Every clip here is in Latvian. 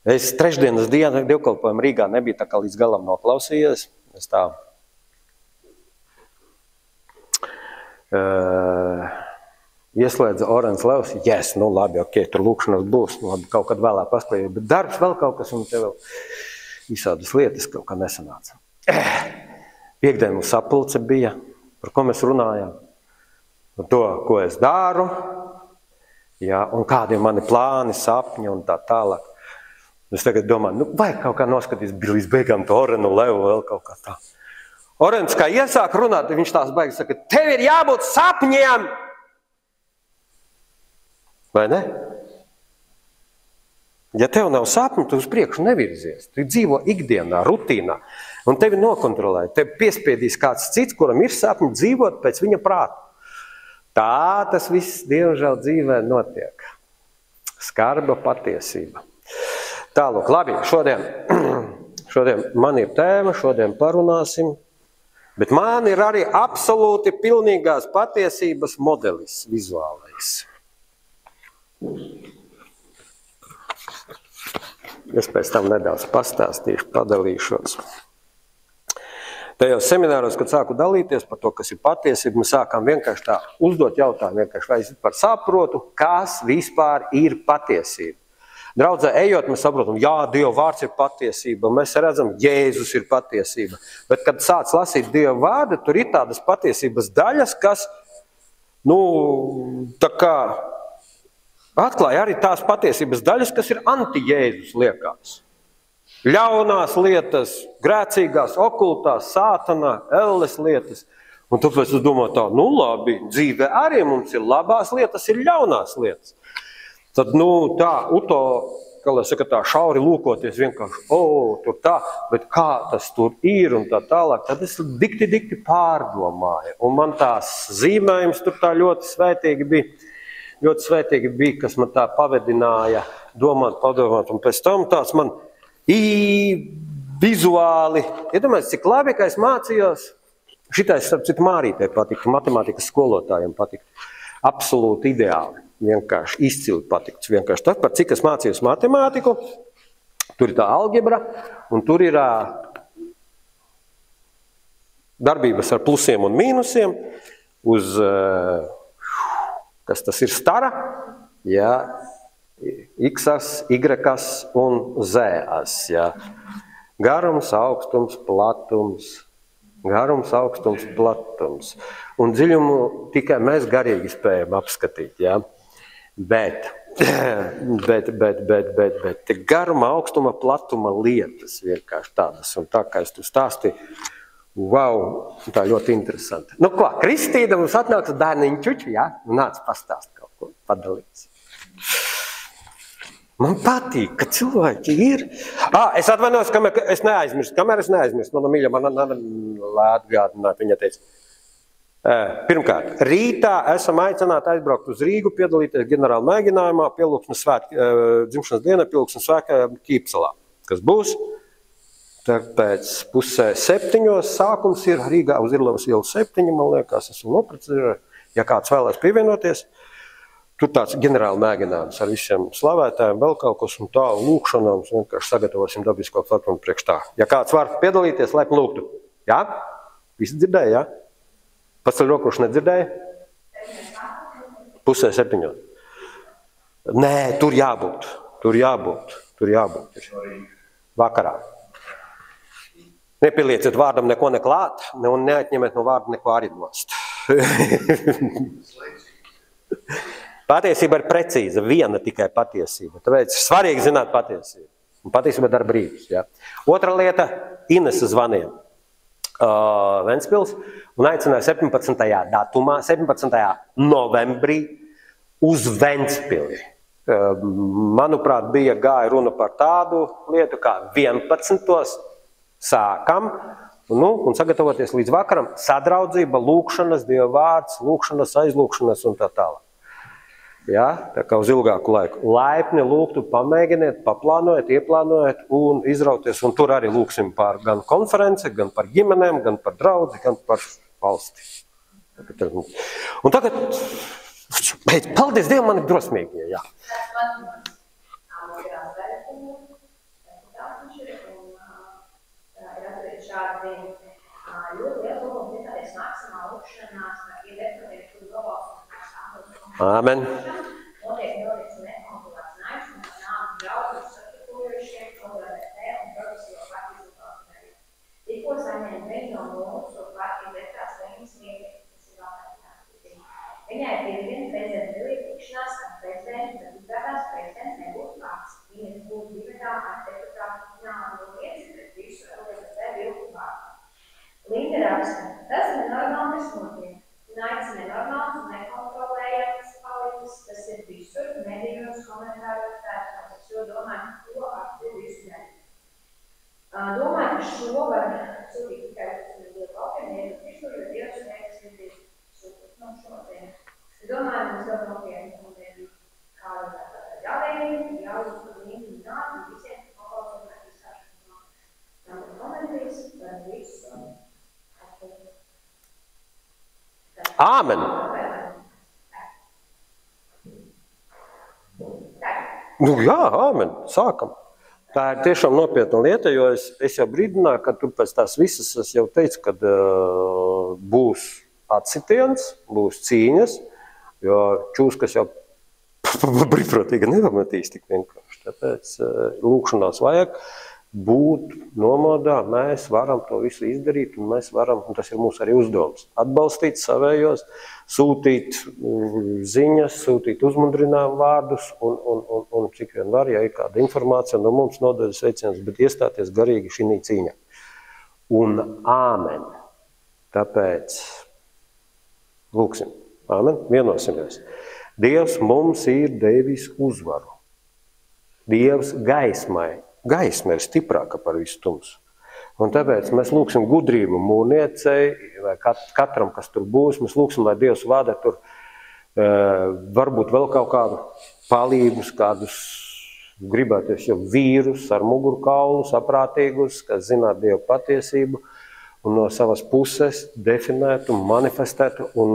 Es trešdienas dienu dievkalpojumu Rīgā nebija tā kā līdz galam noklausījies. Es tā ieslēdza Orens Levs. Yes, nu labi, ok, tur lūkšanas būs. Nu, labi, kaut kad vēlāk pasklēju. Bet darbs vēl kaut kas un te vēl visādas lietas kaut kā nesanāca. Piektdien mums sapulce bija, par ko mēs runājām. Par to, ko es daru, jā, un kādi mani plāni, sapņi un tā tālāk. Es tagad domāju, nu, vajag kaut kā noskatīt līdz beigām to Orenu Levu vēl kaut kā tā. Orens, kā iesāk runāt, viņš tās baigas saka, tev ir jābūt sapņiem! Vai ne? Ja tev nav sapņu, tu uz priekšu nevirzies. Tu dzīvo ikdienā, rutīnā, un tevi nokontrolē. Tevi piespiedīs kāds cits, kuram ir sapņi dzīvot pēc viņa prāta. Tā tas viss, diemžēl, dzīvē notiek. Skarba patiesība. Tālūk, labi, šodien man ir tēma, šodien parunāsim, bet man ir arī absolūti pilnīgās patiesības modelis vizuālais. Es pēc tam nedaudz pastāstīšu, padalīšos. Tajos semināros, kad sāku dalīties par to, kas ir patiesība, mēs sākām vienkārši tā uzdot jautājumu, vienkārši vai es par saprotu, kas vispār ir patiesība. Draudzē ejot, mēs saprotam, jā, Dieva vārds ir patiesība, mēs redzam, Jēzus ir patiesība. Bet, kad sāc lasīt Dieva vārdu, tur ir tādas patiesības daļas, kas, tā kā atklāja arī tās patiesības daļas, kas ir anti-Jēzus liekās. Ļaunās lietas, grēcīgās, okultās, sātanā, elles lietas. Un tāpēc es domāju tā, labi, dzīvē arī mums ir labās lietas, ir ļaunās lietas. Tad, tā, kā lai saka, tā šauri lūkoties vienkārši, tur tā, bet kā tas tur ir un tā tālāk, tad es dikti pārdomāju. Un man tās zīmējums tur tā ļoti svētīgi bija, kas man tā pavedināja domāt, padomāt, un pēc tam tāds man vizuāli, iedomājies, cik labi, ka es mācījos, šitais, starp citu, Mārītei patika, matemātikas skolotājiem patika, absolūti ideāli. Vienkārši izcili patikts. Vienkārši tas, par cik es mācījos matemātiku, tur ir tā algebra, un tur ir darbības ar plusiem un mīnusiem, uz, kas tas ir stara, jā, x-as, y-as un z-as, jā. Garums, augstums, platums. Garums, augstums, platums. Un dziļumu tikai mēs garīgi spējam apskatīt, jā. Bet garuma, augstuma, platuma lietas vienkārši tādas. Un tā kā es tu stāstīju, wow, tā ļoti interesanti. Nu ko, Kristīna mums atnāks bērniņu čuču, jā? Un nāc pastāst kaut ko, padalīts. Man patīk, ka cilvēki ir. Es atvainojos, kamēr es neaizmirstu. Mana mīļa, man atgādināja, viņa teica. Pirmkārt, rītā esam aicināti aizbraukt uz Rīgu, piedalīties ģenerāla mēģinājumā, dzimšanas dienā, pielūgsmes svētkā Ķīpselā. Kas būs? Pēc 6:30 sākums ir Rīgā uz Irlavas ielu 7, man liekas, esmu noprecizējis. Ja kāds vēlēs pievienoties, tur tāds ģenerāla mēģinājums ar visiem slavētājiem, vēl kaut kas un tā, lūkšanām, vienkārši sagatavosim dabisko platformu priekš tā. Ja kāds var piedalīties, laipni lūgtu. Jā? Visi dzirdēja, jā? Paceļ roku, kurš nedzirdēja? 6:30. Nē, tur jābūt. Vakarā. Nepielieciet vārdam neko neklāt, un neatņemiet no vārda neko arī nost. Patiesība ir precīza, viena tikai patiesība. Tāpēc svarīgi zināt patiesību. Un patiesība dara brīvus. Ja? Otra lieta, Inese zvanīja Ventspils un aicināja 17. novembrī uz Ventspili. Manuprāt, gāja runa par tādu lietu, kā 11. sākam un sagatavoties līdz vakaram sadraudzība, lūkšanas, Dieva vārds, lūkšanas, aizlūkšanas un tā tālāk. Ja, tā kā uz ilgāku laiku. Laipni lūgtu, pamēģiniet, paplānojiet, ieplānojiet un izrauties. Un tur arī lūksim par gan konferenci, gan par ģimenēm, gan par draudzi, gan par valsti. Un tagad, paldies Dievam, man ir drosmīgie. Jā. tādiem ļoti lielu lūgumu, ja tādies maksimā lūkšanās, ka ir deputāti, kur nobalsot kā stāvot. Āmen. Notiek notiks nekontrolēts naišanas, nāk draudus satikujošiem, OLDT un progresīvo partiju uzvalstinēju. Tikko saņēma viņu no mūsu partiju detrās līnijas vietiem, tas ir vēl. Viņai pirmdien prezidenta tikšanās ar prezidentu, bet izrādās prezidents nebūtu klāts. Viņas būtu divatā ar deputātu ņāmu lieci, bet visu LDT vilku vārdu. Linda raksta, tas ir nenormāli nesmutīgi. Naids nenormāls un nekontrolējams palicis, tas ir visur, medijos, komentāros, tērpās. Es jau domāju, ko aktīvi visu dēļ. Domāju, ka šo var sūtīt tikai uz Dievu valkiem, visur, jo Dievs veiks ir sūtīt no šodien. Es domāju, mums ļoti nopietni un kā jāvēlīgi, jāuzsver Lindu nāk un visiem paklausot izsāšanos no komentīs par visu. Āmen! Nu jā, āmen, sākam. Tā ir tiešām nopietna lieta, jo es jau brīdināju, ka tu pēc tās visas, es jau teicu, ka būs atsitiens, būs cīņas, jo čūskas jau brīvprātīgi nepamatīs tik vienkārši. Tāpēc lūkšanās vajag būt nomodā, mēs varam to visu izdarīt, un mēs varam, un tas ir mūsu arī uzdevums, atbalstīt savējos, sūtīt ziņas, sūtīt uzmundrinājumu vārdus, un cik vien var, ja ir kāda informācija no mums nodaļas sveiciens, bet iestāties garīgi šī cīņa. Un āmen. Tāpēc lūksim. Āmen. Vienosimies. Dievs mums ir devis uzvaru. Dievs gaismai. Gaisma ir stiprāka par visu tumsu. Un tāpēc mēs lūksim gudrību mūrniecei, vai katram, kas tur būs, mēs lūksim, lai Dievs vada tur varbūt vēl kaut kādu palīgus, kādus gribēties jau vīrus ar mugurkaulu, saprātīgus, kas zināt Dievu patiesību un no savas puses definētu, manifestētu un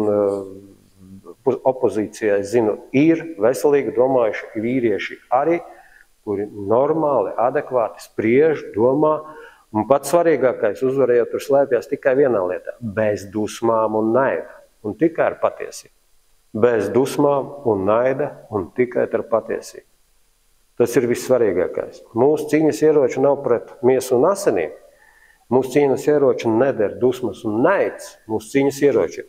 opozīcijai, zinu, ir veselīgi domājuši vīrieši arī, kuri normāli, adekvāti spriež, domā, un pats svarīgākais uzvarējot tur slēpjas tikai vienā lietā – bez dusmām un naida, un tikai ar patiesību. Bez dusmām un naida, un tikai ar patiesību. Tas ir vissvarīgākais. Mūsu cīņas ieroči nav pret miesu un asinīm. Mūsu cīņas ieroči neder dusmas un naids. Mūsu cīņas ieroči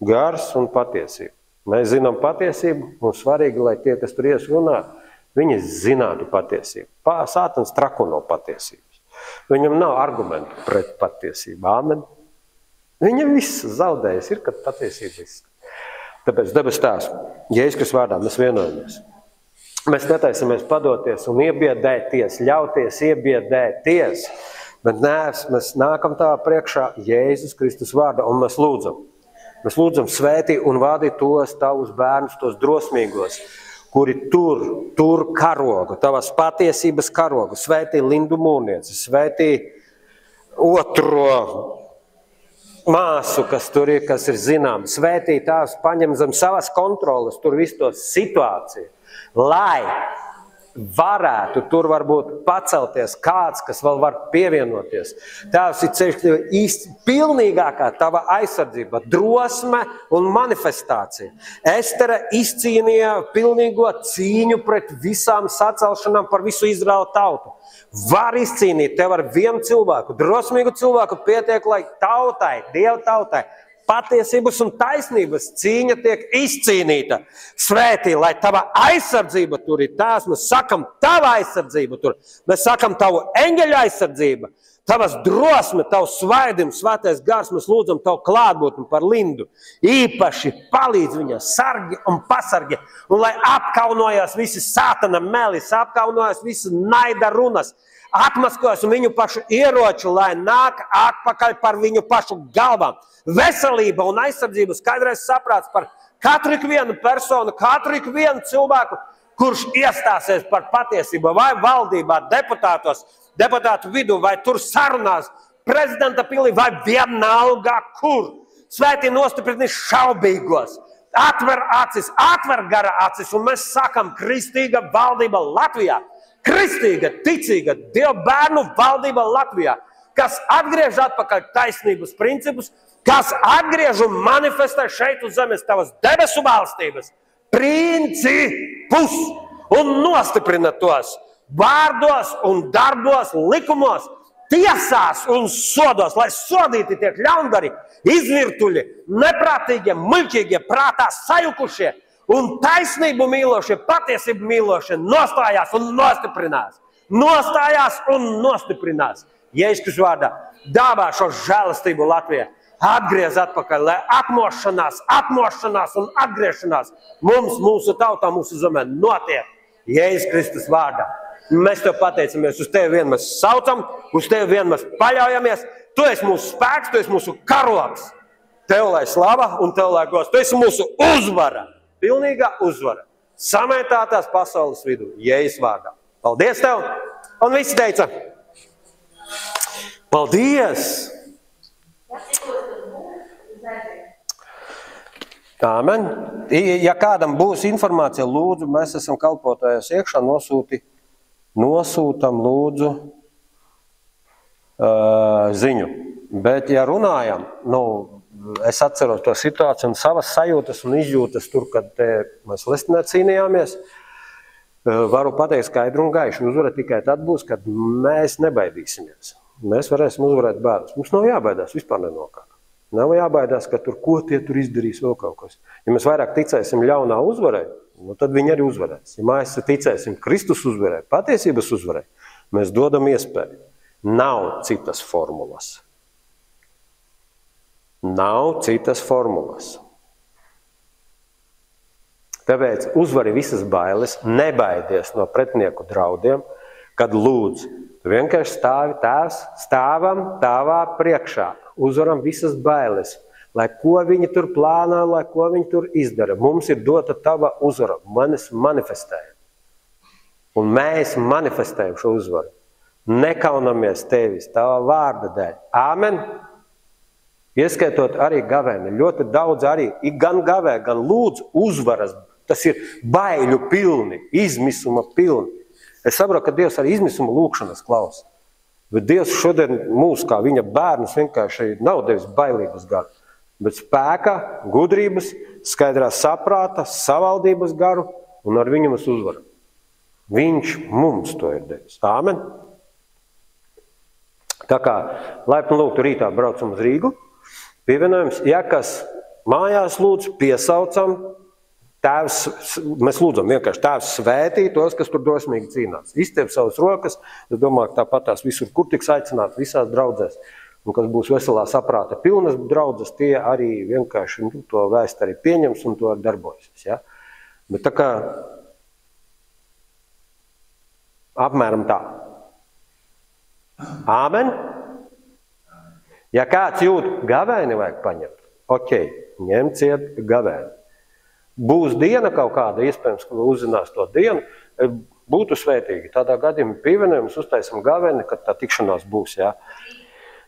gars un patiesība. Mēs zinām patiesību, un svarīgi, lai tie, kas tur ies runā, viņi zinātu patiesību. Sātans trako no patiesības. Viņam nav argumentu pret patiesību. Āmen. Viņam viss zaudējis ir, kad patiesība viss. Tāpēc debes tās, Jēzus Kristus vārdā mēs vienojamies. Mēs netaisamies padoties un iebiedēties, ļauties iebiedēties, bet mēs nākam tā priekšā Jēzus Kristus vārdā un mēs lūdzam. Mēs lūdzam svētī un vādi tos tavus bērnus, tos drosmīgos, kuri tur karogu, tavas patiesības karogu, svētī Lindu mūrnieci, svētī otro māsu, kas tur ir, kas ir zinām, svētī tās paņem zem savas kontroles, tur visu to situāciju, lai varētu tur varbūt pacelties kāds, kas vēl var pievienoties. Tās ir ceļš īsti pilnīgākā tava aizsardzība, drosme un manifestācija. Estere izcīnīja pilnīgo cīņu pret visām sacelšanām par visu Izraēlu tautu. Var izcīnīt tev ar vienu cilvēku, drosmīgu cilvēku pietiek, lai tautai, Dieva tautai, patiesības un taisnības cīņa tiek izcīnīta. Svētī, lai tava aizsardzība tur ir tās, mēs sakam tava aizsardzība tur, mēs sakam tavu eņģeļu aizsardzība, tavas drosme, tavs svaidījums, svētais gars, mēs lūdzam tavu klātbūtni par Lindu. Īpaši palīdz viņai, sargi un pasargi, un lai apkaunojas visi sātana melis, apkaunojas visi naida runas, atmaskojas un viņu pašu ieroči, lai nāk atpakaļ par viņu pašu galvām. Veselība un aizsardzība, skaidrais saprāts par katru vienu personu, katru vienu cilvēku, kurš iestāsies par patiesību, vai valdībā, deputātos, deputātu vidū, vai tur sarunās, prezidenta pilī, vai vienalga kur. Svētī nostiprini šaubīgos, atver acis, atver gara acis, un mēs sakam kristīga valdība Latvijā, kristīga, ticīga, Dieva bērnu valdība Latvijā. kas atgriež atpakaļ taisnības principus, kas atgriež un manifestē šeit uz zemes tavas debesu valstības principus un nostiprina tos vārdos un darbos, likumos, tiesās un sodos, lai sodīti tiek ļaundari, izvirtuļi, neprātīgie, muļķīgie, prātā sajukušie un taisnību mīlošie, patiesību mīlošie nostājās un nostiprinās. Nostājās un nostiprinās. Jēzus vārdā dāvā šo žēlastību Latvijai. Atgriez atpakaļ, lai atmošanās un atgriešanās mums, mūsu tautā, mūsu zemē notiek. Jēzus Kristus vārdā. Mēs tev pateicamies, uz tevi vien mēs saucam, uz tevi vien mēs paļaujamies. Tu esi mūsu spēks, tu esi mūsu karogs. Tev lai slava un tev lai gods. Tu esi mūsu uzvara, pilnīgā uzvara. Samētātās pasaules vidū, Jēzus vārdā. Paldies tev! Un visi teica, paldies! Āmen. Ja kādam būs informācija, lūdzu, mēs esam kalpotājos iekšā, nosūtam lūdzu ziņu. Bet, ja runājam, es atceros to situāciju un savas sajūtas un izjūtas tur, kad mēs Lestinē cīnījāmies, varu pateikt skaidru un gaišu. Uzvara tikai tad būs, kad mēs nebaidīsimies. Mēs varēsim uzvarēt bērnus. Mums nav jābaidās vispār nenokā. Nav jābaidās, ka tur ko tie tur izdarīs vēl kaut kas. Ja mēs vairāk ticēsim ļaunā uzvarai, tad viņi arī uzvarēs. Ja mēs ticēsim Kristus uzvarai, patiesības uzvarai, mēs dodam iespēju. Nav citas formulas. Nav citas formulas. Tāpēc uzvari visas bailes, nebaidies no pretinieku draudiem, kad lūdzu. Tu vienkārši stāvam tavā priekšā, uzvaram visas bailes, lai ko viņi tur plānā, lai ko viņi tur izdara. Mums ir dota tava uzvara, manis manifestējam. Un mēs manifestējam šo uzvaru. Nekaunamies tevis, tava vārda dēļ. Āmen! Ieskaitot arī gavēni. Ļoti daudz arī, gan gavē, gan lūdzu uzvaras. Tas ir baiļu pilni, izmisuma pilni. Es saprotu, ka Dievs arī izmisuma lūkšanas klausa. Bet Dievs šodien mūs, kā viņa bērnus, vienkārši nav devis bailības garu. Bet spēka, gudrības, skaidrā saprāta, savaldības garu un ar viņu mēs uzvaram. Viņš mums to ir devis. Āmen! Tā kā laipni lūgtu rītā braucam uz Rīgu, pievienojums, ja kas mājās lūdz, piesaucam, Tēvs, mēs lūdzam vienkārši Tēvs svētī tos, kas tur drosmīgi cīnās. Izstiep savas rokas, es domāju, ka tāpat tās visur, kur tiks aicināt, visās draudzēs, un kas būs veselā saprāta pilnas draudzes, tie arī vienkārši to vēst arī pieņems un to arī darbosies. Ja? Bet tā kā apmēram tā. Āmen? Ja kāds jūt gavēni vajag paņemt, ok, ņemciet gavēni. Būs diena kaut kāda, iespējams, ka uzzinās to dienu, būtu svētīgi. Tādā gadījumā pievienojums uztaisam gavēni, kad tā tikšanās būs. Jā.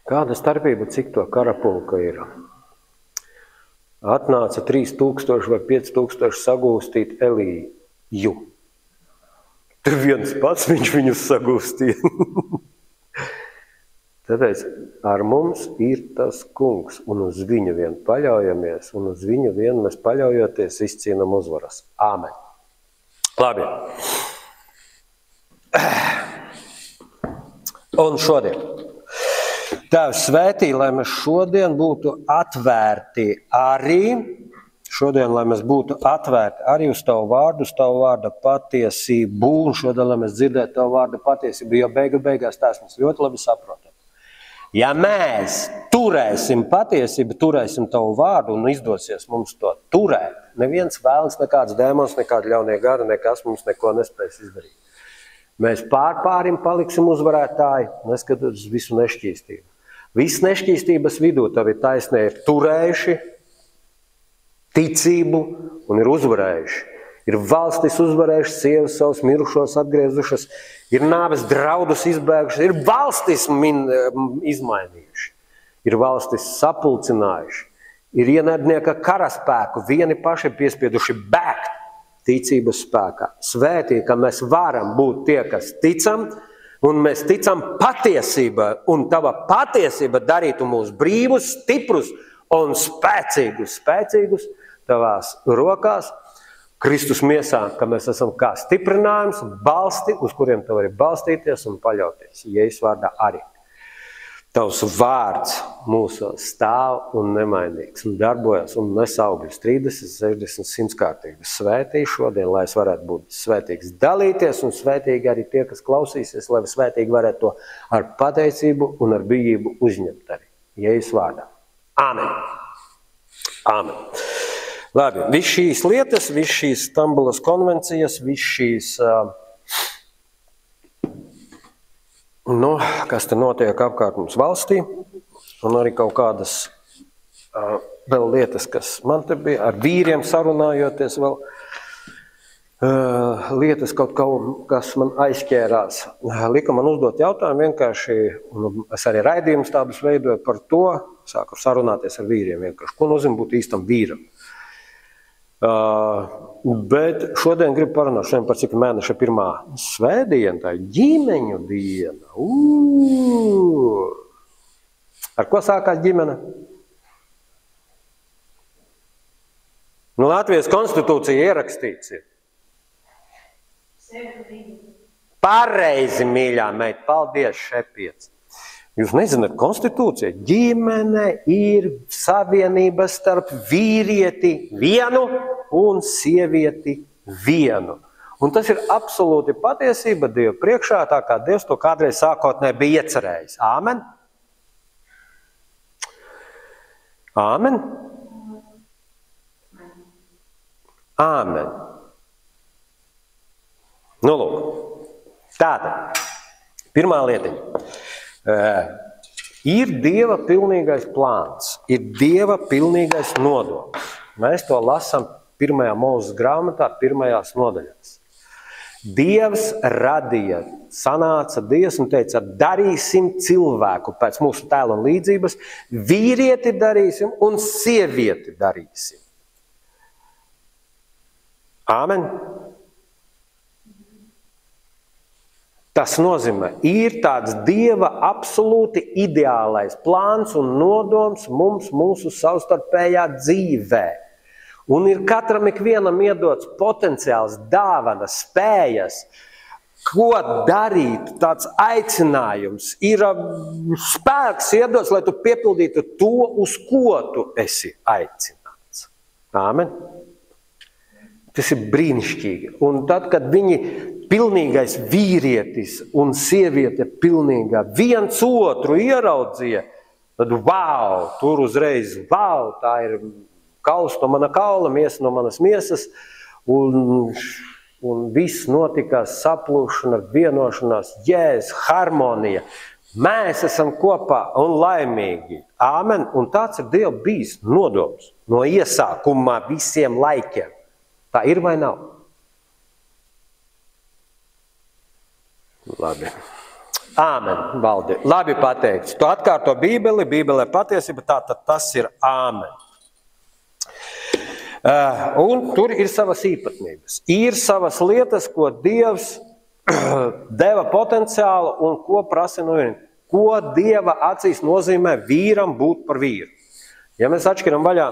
Kāda starpība, cik to karapulka ir? Atnāca 3000 vai 5000 sagūstīt Eliju. Tur viens pats viņš viņus sagūstīja. Tāpēc ar mums ir tas kungs, un uz viņu vien paļaujamies, un uz viņu vien mēs paļaujoties izcīnam uzvaras. Āmen. Labi. Un šodien. Tēvs svētī, lai mēs šodien būtu atvērti arī, lai mēs būtu atvērti arī uz tavu vārdu, uz tavu vārda patiesību, un šodien, lai mēs dzirdētu tavu vārda patiesību, jo beigās tās mēs ļoti labi saprotam. Ja mēs turēsim patiesību, turēsim tavu vārdu un izdosies mums to turēt, neviens vēlns, nekāds dēmons, nekāda ļaunie gari, nekas mums neko nespēs izdarīt. Mēs pārim paliksim uzvarētāji, neskatot uz visu nešķīstību. Viss nešķīstības vidū tavi taisnē ir turējuši ticību un ir uzvarējuši. Ir valstis uzvarējušas, sievas savus mirušos atgriezušas, ir nāves draudus izbēgušas, ir valstis izmainījuši, ir valstis sapulcinājuši, ir ienaidnieka karaspēku, vieni paši piespieduši bēgt ticības spēkā. Svētī, ka mēs varam būt tie, kas ticam, Un mēs ticam patiesībai, un tava patiesība darītu mūs brīvus, stiprus un spēcīgus tavās rokās, Kristus miesā, ka mēs esam kā stiprinājums, balsti, uz kuriem tev var balstīties un paļauties. Jēzus vārdā arī. Tavs vārds mūsos stāv un nemainīgs, un darbojas un nes augļus 30, 60, 100 kārtīgi. Svētī šodien, lai es varētu būt svētīgs dalīties, un svētīgi arī tie, kas klausīsies, lai svētīgi varētu to ar pateicību un ar bijību uzņemt arī. Jēzus vārdā. Āmen. Āmen. Labi, viss šīs lietas, viss šīs Stambulas konvencijas, viss šīs... kas te notiek apkārt mums valstī, un arī kaut kādas vēl lietas, kas man te bija, ar vīriem sarunājoties vēl, lietas kaut kas man aizķērās. Lika man uzdot jautājumu vienkārši, un es arī raidījumus tādus veidoju par to, sāku sarunāties ar vīriem vienkārši, ko nozīmē būt īstam vīram. Bet šodien gribu parunāt par cik mēneša pirmā svētdiena, tā ir ģimeņu diena. Ar ko sākās ģimene? Latvijas konstitūcija ierakstīts ir. Pareizi, mīļā meita, paldies, šepiec. Jūs nezināt, konstitūcija, ģimene ir savienība starp vīrieti vienu un sievieti vienu. Un tas ir absolūti patiesība Dievu priekšā, tā kā Dievs to kādreiz sākotnēji bija iecerējis. Āmen? Āmen? Āmen. Nu, lūk. Tātad, pirmā lietiņa. Ir Dieva pilnīgais plāns, ir Dieva pilnīgais nodoms. Mēs to lasām 1. Mūzes grāmatā, 1. nodaļās. Dievs radīja, sanāca Dievs un teica, darīsim cilvēku pēc mūsu tēla un līdzības, vīrieti darīsim un sievieti darīsim. Āmen. Tas nozīmē, ir tāds Dieva absolūti ideālais plāns un nodoms mums mūsu savstarpējā dzīvē. Un ir katram ikvienam iedots potenciāls, dāvanas, spējas, ko darīt, tāds aicinājums. Ir spēks iedots, lai tu piepildītu to, uz ko tu esi aicināts. Āmen. Tas ir brīnišķīgi. Un tad, kad viņi pilnīgais vīrietis un sieviete pilnīgā viens otru ieraudzīja, tad tur uzreiz, tā ir kauls no mana kaula, miesa no manas miesas, un viss notikās saplūšana, vienošanās, harmonija. Mēs esam kopā un laimīgi. Āmen. Un tāds ir Dieva bijis nodoms no iesākumā visiem laikiem. Tā ir vai nav? Labi. Āmen, Valdi. Labi pateikts. Tu atkārto Bībeli, Bībelē patiesība, tātad tas ir āmen. Un tur ir savas īpatnības. Ir savas lietas, ko Dievs deva potenciālu un ko prasa no viņa. Ko Dieva acīs nozīmē vīram būt par vīru. Ja mēs atšķiram vaļā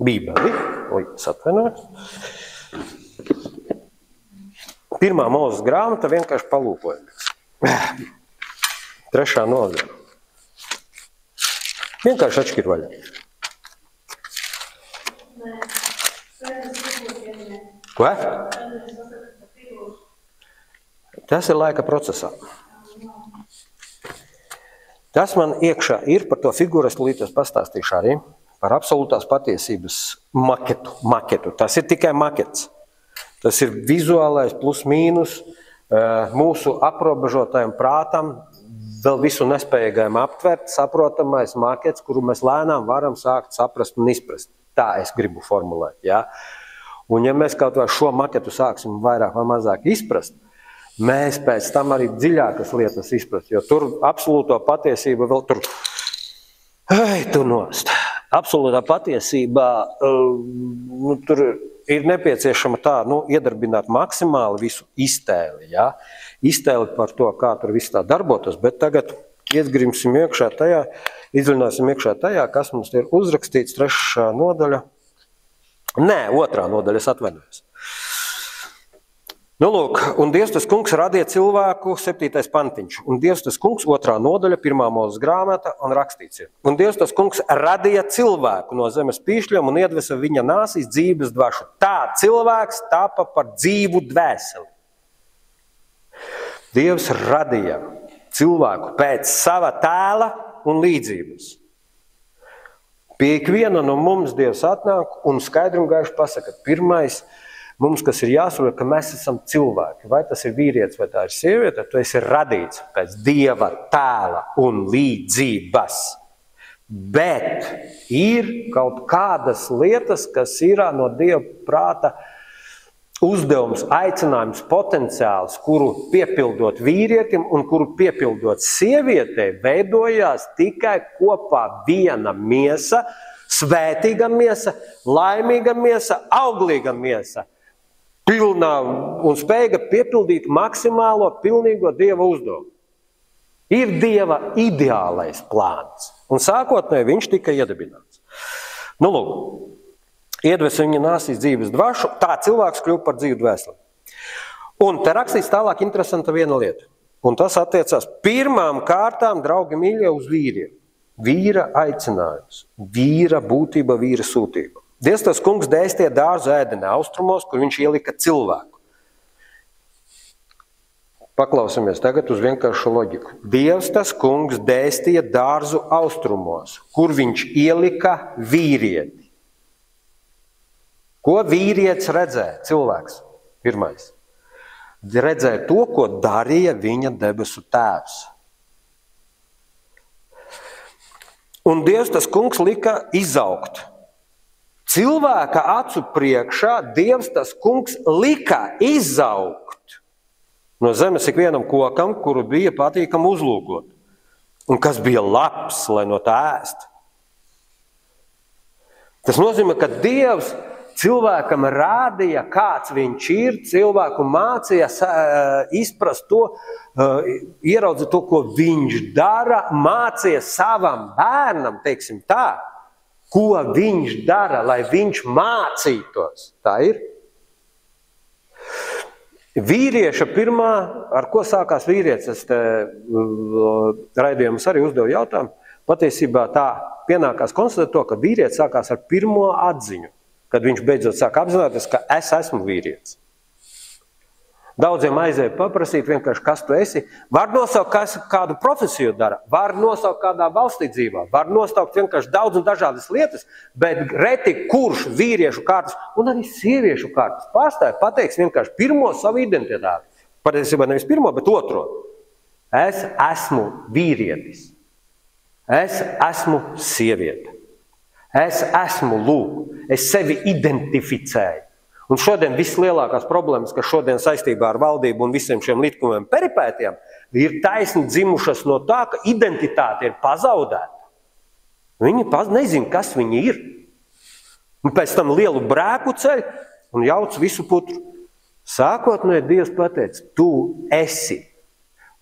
Bībeli, atvainojos. 1. Mūzes grāmata vienkārši palūkojamies. 3. nodaļa. Vienkārši atšķir vaļā. Ko? Tas ir laika procesā. Tas man iekšā ir par to figūru, es līdz pastāstīšu arī, par absolūtās patiesības maketu. Tas ir tikai makets. Tas ir vizuālais plus mīnus mūsu aprobežotajam prātam, vēl visu nespējīgajam aptvert, saprotamais makets, kuru mēs lēnām varam sākt saprast un izprast. Tā es gribu formulēt. Ja? Un ja mēs kaut vai šo maketu sāksim vairāk vai mazāk izprast, mēs pēc tam arī dziļākas lietas izprast, jo tur absolūto patiesība vēl tur, tu nost. Absolūtā patiesībā tur ir nepieciešama tā, iedarbināt maksimāli visu iztēli, ja? Iztēli par to, kā tur viss tā darbotos, bet tagad iegrimsim iekšā tajā, izrunāsim iekšā tajā, kas mums ir uzrakstīts 3. nodaļa. Nē, 2. nodaļa, es atvainojos. Lūk, un Dievs tas kungs radīja cilvēku, 7. pantiņš. Un Dievs tas kungs, 2. nodaļa, 1. Mūzes grāmata, un rakstīts ir. Un Dievs tas kungs radīja cilvēku no zemes pīšļiem un iedvesa viņa nāsīs dzīves dvašu. Tā cilvēks tapa par dzīvu dvēseli. Dievs radīja cilvēku pēc sava tēla un līdzības. Pie ikviena no mums Dievs atnāk un skaidri un gaiši pasaka, pirmais, mums, kas ir jāsaprot, ka mēs esam cilvēki. Vai tas ir vīrietis, vai tā ir sieviete, tu esi radīts pēc Dieva tēla un līdzības. Bet ir kaut kādas lietas, kas ir no Dieva prāta uzdevums, aicinājums, potenciāls, kuru piepildot vīrietim un kuru piepildot sievietei, veidojās tikai kopā viena miesa, svētīga miesa, laimīga miesa, auglīga miesa. Pilnā un spēja piepildīt maksimālo, pilnīgo Dieva uzdevumu. Ir Dieva ideālais plāns. Un sākotnēji viņš tika iedibināts. Lūk, iedvesa viņa nāsīs dzīves dvašu, tā cilvēks kļuva par dzīvu dvēseli. Un te rakstīts tālāk interesanta viena lieta. Un tas attiecās pirmām kārtām, draugi mīļie, uz vīriem. Vīra aicinājums, vīra būtība, vīra sūtība. Dievs tas kungs dēstīja dārzu ēdenē austrumos, kur viņš ielika cilvēku. Paklausamies tagad uz vienkāršu loģiku. Dievs tas kungs dēstīja dārzu austrumos, kur viņš ielika vīrieti. Ko vīrietis redzēja? Cilvēks, pirmais. Redzēja to, ko darīja viņa debesu tēvs. Un Dievs tas kungs lika izaugt. Cilvēka acu priekšā Dievs tas kungs lika izaugt no zemes ikvienam kokam, kuru bija patīkam uzlūkot. Un kas bija labs, lai no tā ēst. Tas nozīmē, ka Dievs cilvēkam rādīja, kāds viņš ir, cilvēku mācīja izprast to, ieraudzīt to, ko viņš dara, mācīja savam bērnam, teiksim tā, ko viņš dara, lai viņš mācītos. Tā ir. Vīrieša pirmā, ar ko sākās vīrietis, es te raidījumus arī uzdevu jautājumu, patiesībā tā pienākās konstatēt to, ka vīrietis sākās ar pirmo atziņu, kad viņš beidzot sāk apzināties, ka es esmu vīrietis. Daudziem aizēja paprasīt vienkārši, kas tu esi. Var nosaukt, kas kādu profesiju dara, var nosaukt kādā valstī dzīvā, var nosaukt vienkārši daudz un dažādas lietas, bet reti kurš vīriešu kārtas un arī sieviešu kārtas pārstāja pateiks vienkārši pirmo savu identitāti. Patiesībā nevis pirmo, bet otro. Es esmu vīrietis. Es esmu sieviete. Es esmu lūk. Es sevi identificēju. Un šodien vislielākās problēmas, kas šodien saistībā ar valdību un visiem šiem likumiem peripētiem, ir taisni dzimušas no tā, ka identitāte ir pazaudēta. Viņi nezina, kas viņi ir. Un pēc tam lielu brēku ceļ un jauc visu putru. Sākotnēji Dievs pateica, tu esi.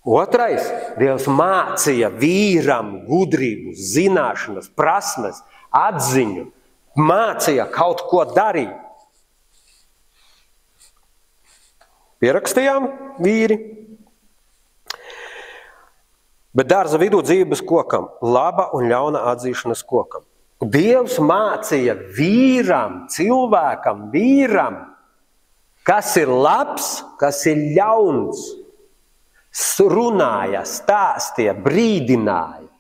Otrais, Dievs mācīja vīram gudrību, zināšanas, prasmes, atziņu, mācīja kaut ko darīt. Pierakstījām vīri. Bet dārza vidū dzīves kokam, laba un ļauna atzīšanas kokam. Dievs mācīja vīram, cilvēkam, kas ir labs, kas ir ļauns. Runāja, stāstīja, brīdināja.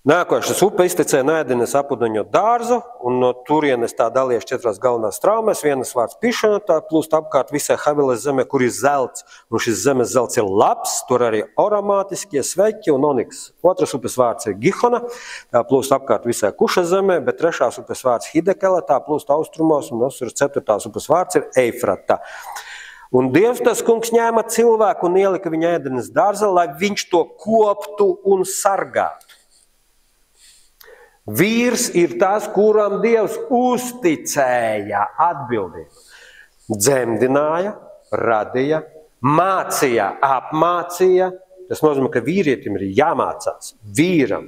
Nākošais upe iztecēja no Ēdenes apudaņot dārzu, un no turienes tā dalījies 4 galvenās straumēs, vienas vārds pišana, tā plūst apkārt visai Haviles zemē, kur ir zelts, un šis zemes zelts ir labs, tur arī aromātiskie sveķi un oniks. Otras upes vārds ir Gihona, tā plūst apkārt visai Kuša zemē, bet 3. upes vārds Hidekele, tā plūst austrumos, un 4. upes vārds ir Eifrata. Un Dievs tas kungs ņēma cilvēku un ielika viņa Ēdenes dārzā, lai viņš to koptu un sargātu. Vīrs ir tas, kuram Dievs uzticēja atbildību. Dzemdināja, radīja, mācīja, apmācīja. Tas nozīmē, ka vīrietim ir jāmācās. Vīram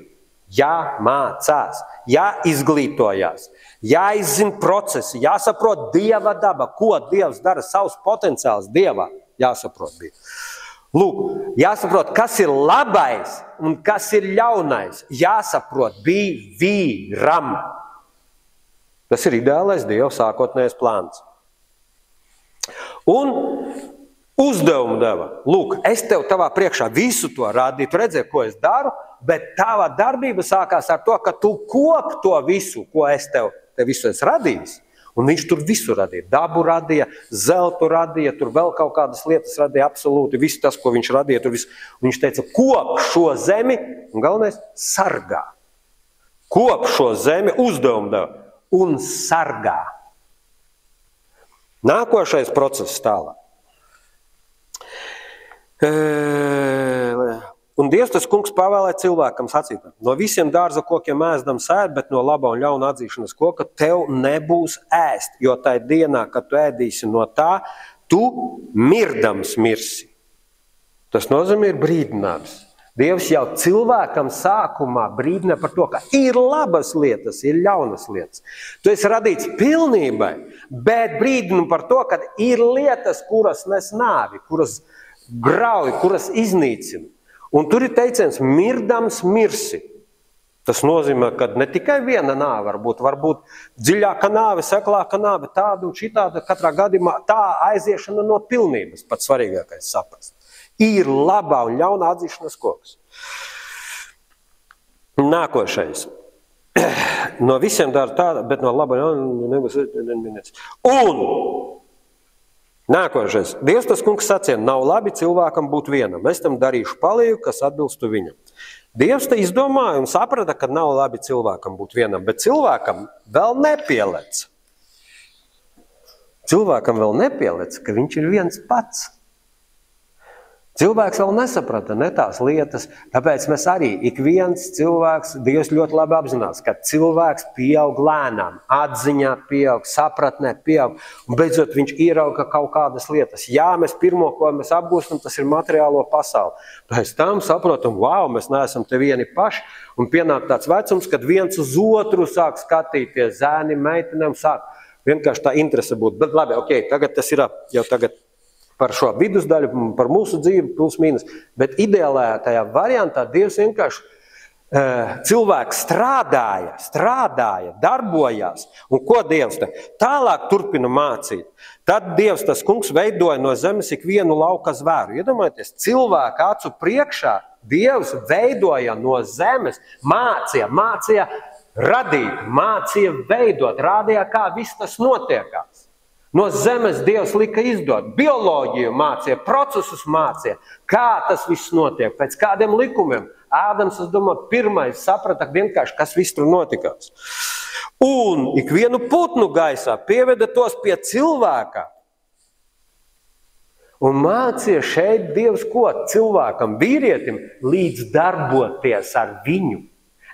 jāmācās, jāizglītojās, jāizzina procesi, jāsaprot Dieva daba, ko Dievs dara, savs potenciāls Dievā jāsaprot bija. Lūk, jāsaprot, kas ir labais un kas ir ļaunais. Jāsaprot bija vīram. Tas ir ideālais Dieva sākotnējais plāns. Un uzdevumu deva. Lūk, es tev tavā priekšā visu to radīju, tu redzēji, ko es daru, bet tava darbība sākās ar to, ka tu kop to visu, ko es tev visu esmu radījis. Un viņš tur visu radīja. Dabu radīja, zeltu radīja, tur vēl kaut kādas lietas radīja, absolūti visu tas, ko viņš radīja. Tur visu. Un viņš teica, kop šo zemi, un galvenais, sargā. Kop šo zemi, uzdevumu deva, un sargā. Nākošais process tālāk. Un Dievs tas kungs pavēlēja cilvēkam sacīt, no visiem dārza kokiem ēsdam sēd, bet no laba un ļauna atzīšanas koka tev nebūs ēst, jo tai dienā, kad tu ēdīsi no tā, tu mirdams mirsi. Tas nozīmē ir brīdinājums. Dievs jau cilvēkam sākumā brīdina par to, ka ir labas lietas, ir ļaunas lietas. Tu esi radīts pilnībai, bet brīdinu par to, ka ir lietas, kuras nes nāvi, kuras grauj, kuras iznīcina. Un tur ir teiciens, mirdams mirsi. Tas nozīmē, ka ne tikai viena nāve varbūt dziļāka nāve, seklāka nāve, tāda un šitāda, katrā gadījumā tā aiziešana no pilnības, pats svarīgākais saprast. Ir labā un ļaunā atzīšanas koks. Nākošais. No visiem dara tāda, bet no labā nebūs minēts. Un nākošais. Dievs tas kungs sacīja, nav labi cilvēkam būt vienam. Es tam darīšu palīgu, kas atbilstu viņam. Dievs te izdomāja un saprata, ka nav labi cilvēkam būt vienam, bet cilvēkam vēl nepielec. Cilvēkam vēl nepielec, ka viņš ir viens pats. Cilvēks vēl nesaprata ne tās lietas, tāpēc mēs arī ik viens cilvēks, Dievs ļoti labi apzinās, ka cilvēks pieaug lēnām, atziņā pieaug, sapratnē pieaug, un beidzot viņš ierauga kaut kādas lietas. Jā, mēs pirmo, ko mēs apgūstam, tas ir materiālo pasauli. Pēc tam saprotam, wow, mēs neesam te vieni paši, un pienāk tāds vecums, kad viens uz otru sāk skatīties, zēni, meitenēm sāk vienkārši tā interese būt. Bet labi, ok, tagad tas ir jau tagad par šo vidusdaļu, par mūsu dzīvi, plus mīnus. Bet ideālajā tajā variantā Dievs vienkārši cilvēks strādāja, darbojās. Un ko Dievs te? Tālāk turpina mācīt. Tad Dievs tas kungs veidoja no zemes ikvienu lauka zvēru. Iedomājieties, cilvēka acu priekšā Dievs veidoja no zemes, mācīja radīt, mācīja veidot, rādīja, kā viss tas notiekās. No zemes Dievs lika izdot, bioloģiju mācīja, procesus mācīja, kā tas viss notiek, pēc kādiem likumiem. Ādams, es domāju, pirmais saprata vienkārši, kas viss tur notikās. Un ikvienu putnu gaisā pieveda tos pie cilvēka. Un mācīja šeit Dievs ko? Cilvēkam, vīrietim, līdz darboties ar viņu,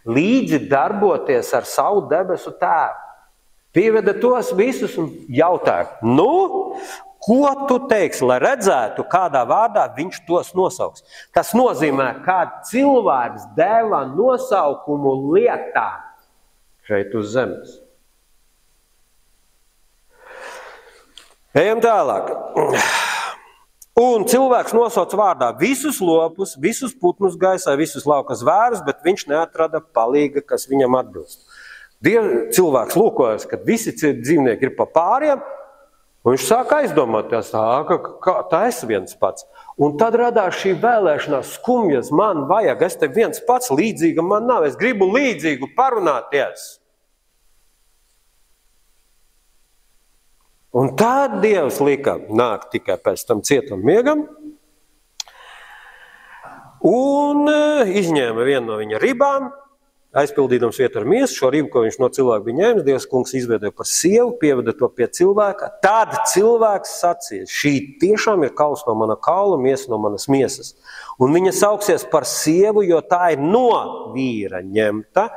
līdzi darboties ar savu debesu tēvu. Pieveda tos visus un jautāja, ko tu teiksi, lai redzētu, kādā vārdā viņš tos nosauks. Tas nozīmē, kā cilvēks deva nosaukumu lietām šeit uz zemes. Ejam tālāk. Un cilvēks nosauc vārdā visus lopus, visus putnus gaisā, visus lauka zvērus, bet viņš neatrada palīga, kas viņam atbilst. Cilvēks lūkojas, kad visi dzīvnieki ir pa pāriem, un viņš sāk aizdomāties, tā es viens pats. Un tad radās šī vēlēšanās skumjas, man vajag, es te viens pats, līdzīga man nav, es gribu līdzīgu parunāties. Un tad Dievs lika nāk tikai pēc tam cietam miegam, un izņēma vienu no viņa ribām, aizpildīdams vietu ar miesu, šo ribu, ko viņš no cilvēka bija ņēmis, Dievs kungs izveidoja par sievu, pieveda to pie cilvēka. Tad cilvēks sacīja, šī tiešām ir kauls no mana kaula, miesa no manas miesas. Un viņa sauksies par sievu, jo tā ir no vīra ņemta.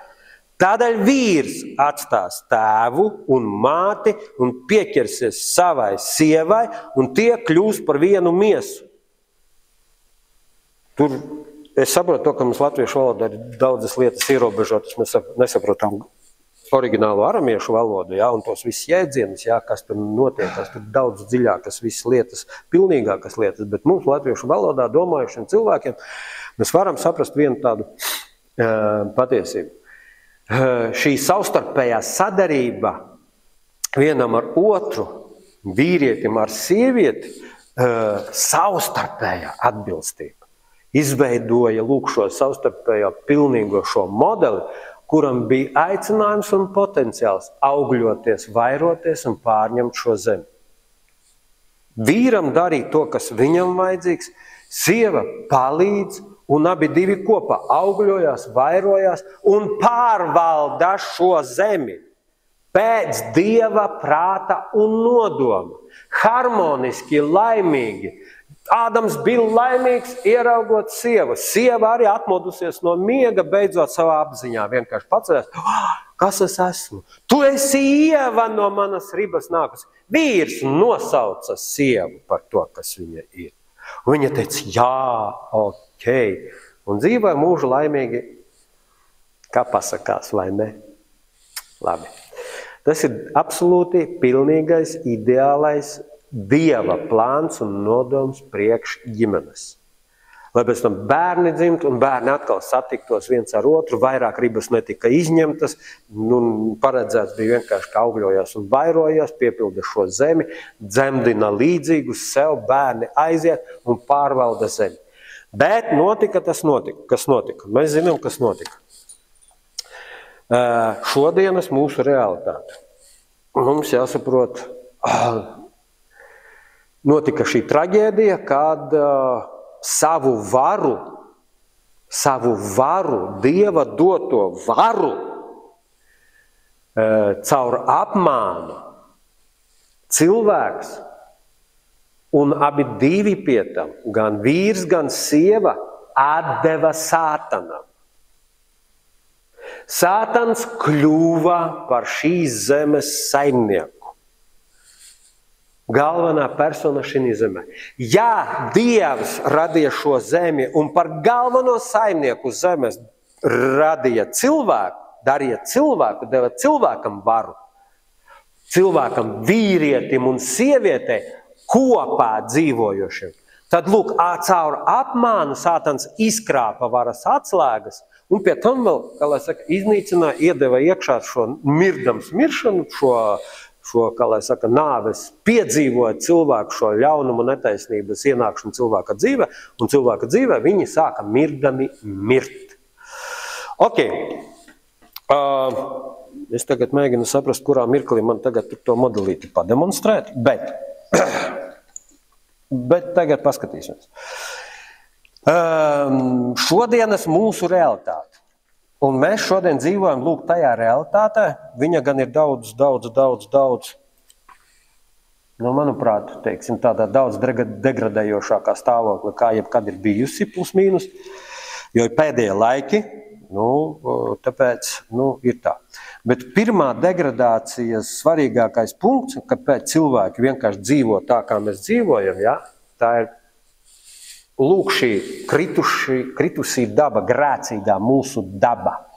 Tādēļ vīrs atstās tēvu un māti un pieķersies savai sievai, un tie kļūs par vienu miesu. Tur es saprotu to, ka mums latviešu valodā ir daudzas lietas ierobežotas, mēs nesaprotam oriģinālo aramiešu valodu, ja, un tos viss jēdzienus, ja, kas tur notiek, kas tur daudz dziļākas visas lietas, pilnīgākas lietas, bet mums latviešu valodā domājušiem cilvēkiem mēs varam saprast vienu tādu patiesību. Šī savstarpējā sadarība vienam ar otru, vīrietim ar sievieti, savstarpējā atbilstība izveidoja lūk šo savstarpējo pilnīgo šo modeli, kuram bija aicinājums un potenciāls augļoties, vairoties un pārņemt šo zemi. Vīram darīja to, kas viņam vajadzīgs, sieva palīdz, un abi divi kopā augļojās, vairojās un pārvalda šo zemi pēc Dieva prāta un nodoma. Harmoniski, laimīgi. Ādams bija laimīgs, ieraugot sievu. Sieva arī atmodusies no miega, beidzot savā apziņā. Vienkārši pacelās, kas es esmu? Tu esi Ieva no manas ribas nākus. Vīrs nosauca sievu par to, kas viņa ir. Un viņa teica, jā, ok. Un dzīvoja mūžu laimīgi, kā pasakās, vai ne? Labi. Tas ir absolūti pilnīgais, ideālais Dieva plāns un nodoms priekš ģimenes. Lai pēc tam bērni dzimt un bērni atkal satiktos viens ar otru, vairāk ribas netika izņemtas, paredzēts bija vienkārši, ka augļojās un vairojās, piepilda šo zemi, dzemdina līdzīgus sev, bērni aiziet un pārvalda zemi. Bet notika tas notika. Kas notika? Mēs zinām, kas notika. Šodienas mūsu realitāte. Mums jāsaprot, notika šī traģēdija, kad savu varu, Dieva doto varu, caur apmānu cilvēks un abi divi pie tam, gan vīrs, gan sieva, atdeva Sātanam. Sātans kļuva par šīs zemes saimnieku. Galvenā persona šī zemē. Ja Dievs radīja šo zemi un par galveno saimnieku zemes radīja cilvēku, darīja cilvēku, deva cilvēkam varu, cilvēkam vīrietim un sievietei kopā dzīvojošiem, tad, lūk, caur apmānu Sātans izkrāpa varas atslēgas un pie tam vēl, kā lai saka, iznīcināja, iedeva iekšā šo miršanu, šo, kā lai saka, nāves, piedzīvoja cilvēku šo ļaunumu, netaisnības ienākšanu cilvēka dzīvē, un cilvēka dzīvē viņi sāka mirdami mirt. Ok. Es tagad mēģinu saprast, kurā mirklī man tagad to modelīti pademonstrēt, bet tagad paskatīsimies. Šodienas mūsu realitāte. Un mēs šodien dzīvojam, lūk, tajā realitātē. Viņa gan ir daudz, manuprāt, teiksim, tādā daudz degradējošākā stāvokļa, kā jebkad ir bijusi, plus mīnus, jo ir pēdējie laiki, tāpēc, ir tā. Bet pirmā degradācijas svarīgākais punkts, kāpēc cilvēki vienkārši dzīvo tā, kā mēs dzīvojam, ja, tā ir lūk šī kritusī daba, grēcīgā mūsu daba.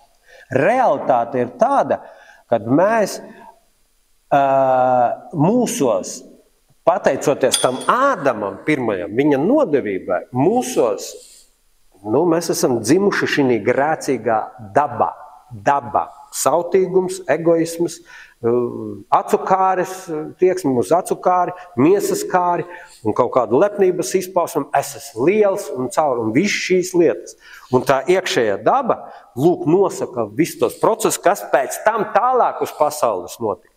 Realitāte ir tāda, kad mēs mūsos, pateicoties tam Ādamam pirmajam, viņa nodevībai, mūsos, mēs esam dzimuši šī grēcīgā daba, sautīgums, egoisms, acukāris, tieksmi uz acukāri, miesas kāri un kaut kādu lepnības izpausmu, es esmu liels un viss šīs lietas. Un tā iekšējā daba, lūk, nosaka visus tos procesus, kas pēc tam tālāk uz pasaules notika.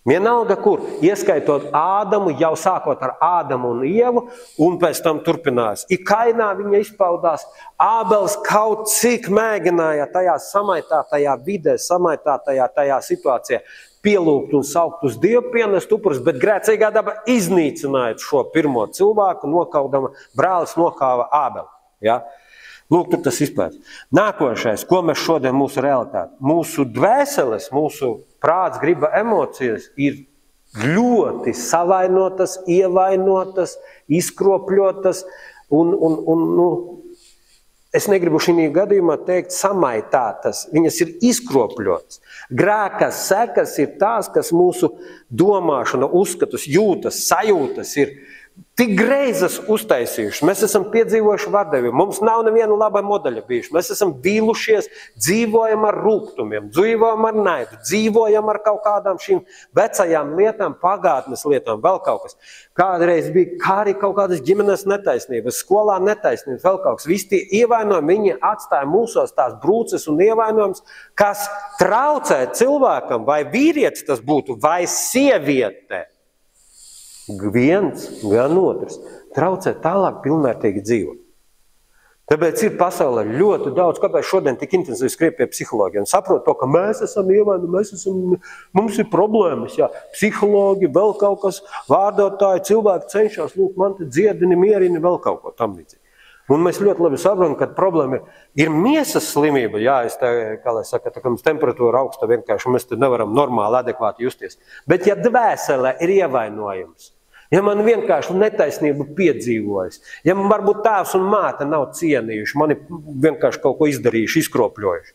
Vienalga kur, ieskaitot Ādamu, jau sākot ar Ādamu un Ievu, un pēc tam turpinājās. Kainā viņa izpaudās, Ābels kaut cik mēģināja tajā samaitātajā vidē, samaitātajā situācijā pielūgt un saukt uz Dievu pienest upurus, bet grēcīgā daba iznīcināja šo pirmo cilvēku, nokaudama, brālis nokāva Ābeli. Ja? Lūk, tur tas izpētes. Nākošais, ko mēs šodien mūsu realitāte? Mūsu dvēseles, mūsu prāts, griba, emocijas ir ļoti savainotas, ievainotas, izkropļotas es negribu šī gadījumā teikt samaitātas, viņas ir izkropļotas. Grēka sekas ir tās, kas mūsu domāšana, uzskatus, jūtas, sajūtas ir tik greizas uztaisījuši. Mēs esam piedzīvojuši vardarbību. Mums nav neviena laba modeļa bijuši. Mēs esam vīlušies, dzīvojam ar rūgtumiem, dzīvojam ar naidu, dzīvojam ar kaut kādām šīm vecajām lietām, pagātnes lietām, vēl kaut kas. Kādreiz bija kā arī kaut kādas ģimenes netaisnības, skolā netaisnības, vēl kaut kas. Visi tie ievainojumi, viņi atstāja mūsos tās brūces un ievainojums, kas traucē cilvēkam, vai vīrietis tas būtu, vai sieviete. Viens, gan otrs, traucē tālāk pilnvērtīgi dzīvot. Tāpēc ir pasaulē ļoti daudz, kāpēc šodien tik intensīvi skriet pie psihologiem. Saprot to, ka mēs esam ievainoti, mums ir problēmas, jā. Psihologi, vēl kaut kas, vārdotāji, cilvēki cenšas, lūk, man te dziedini, mierini, vēl kaut ko tam līdzīgi. Un mēs ļoti labi saprotam, ka problēma ir miesas slimība, jā, kā lai saka, tā kā mums temperatūra augsta vienkārši, mēs te nevaram normāli, adekvāti justies. Bet ja dvēselē ir ievainojums, ja man vienkārši netaisnība piedzīvojas, ja man varbūt tēvs un māte nav cienījuši, mani vienkārši kaut ko izdarījuši, izkropļojuši.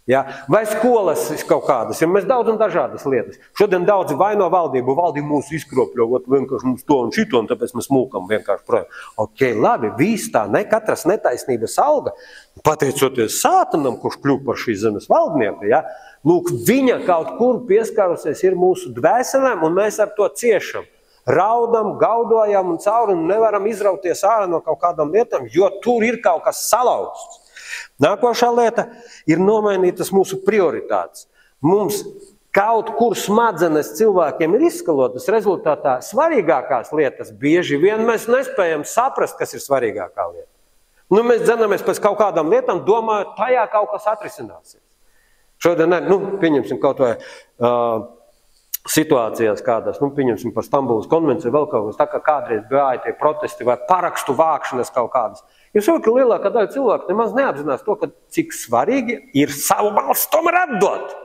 Ja? Vai skolas kaut kādas, ja mēs daudz un dažādas lietas. Šodien daudzi vaino valdību, valdība mūs izkropļo, vienkārši mums to un šito, un tāpēc mēs mūkam vienkārši projām. Ok, labi, viss tā, ne katras netaisnības alga, pateicoties Sātanam, kurš kļūp par šīs zemes valdnieku, ja? Lūk, viņa kaut kur pieskarusies ir mūsu dvēselēm, un mēs ar to ciešam. Raudam, gaudojam un cauri un nevaram izrauties ārā no kaut kādām lietām, jo tur ir kaut kas salauzts. Nākošā lieta ir nomainītas mūsu prioritātes. Mums kaut kur smadzenes cilvēkiem ir izskalotas, rezultātā svarīgākās lietas bieži vien mēs nespējam saprast, kas ir svarīgākā lieta. Mēs dzenamies pēc kaut kādām lietām, domājot, tajā kaut kas atrisināsies. Šodien, pieņemsim kaut vai situācijās kādās, pieņemsim par Stambulas konvenciju, vēl kaut kas, tā kā kādreiz bija tie protesti vai parakstu vākšanas kaut kādas. Jūs jau, ka lielākā daļa cilvēku nemaz neapzinās to, ka cik svarīgi ir savu balstu tomēr atdot.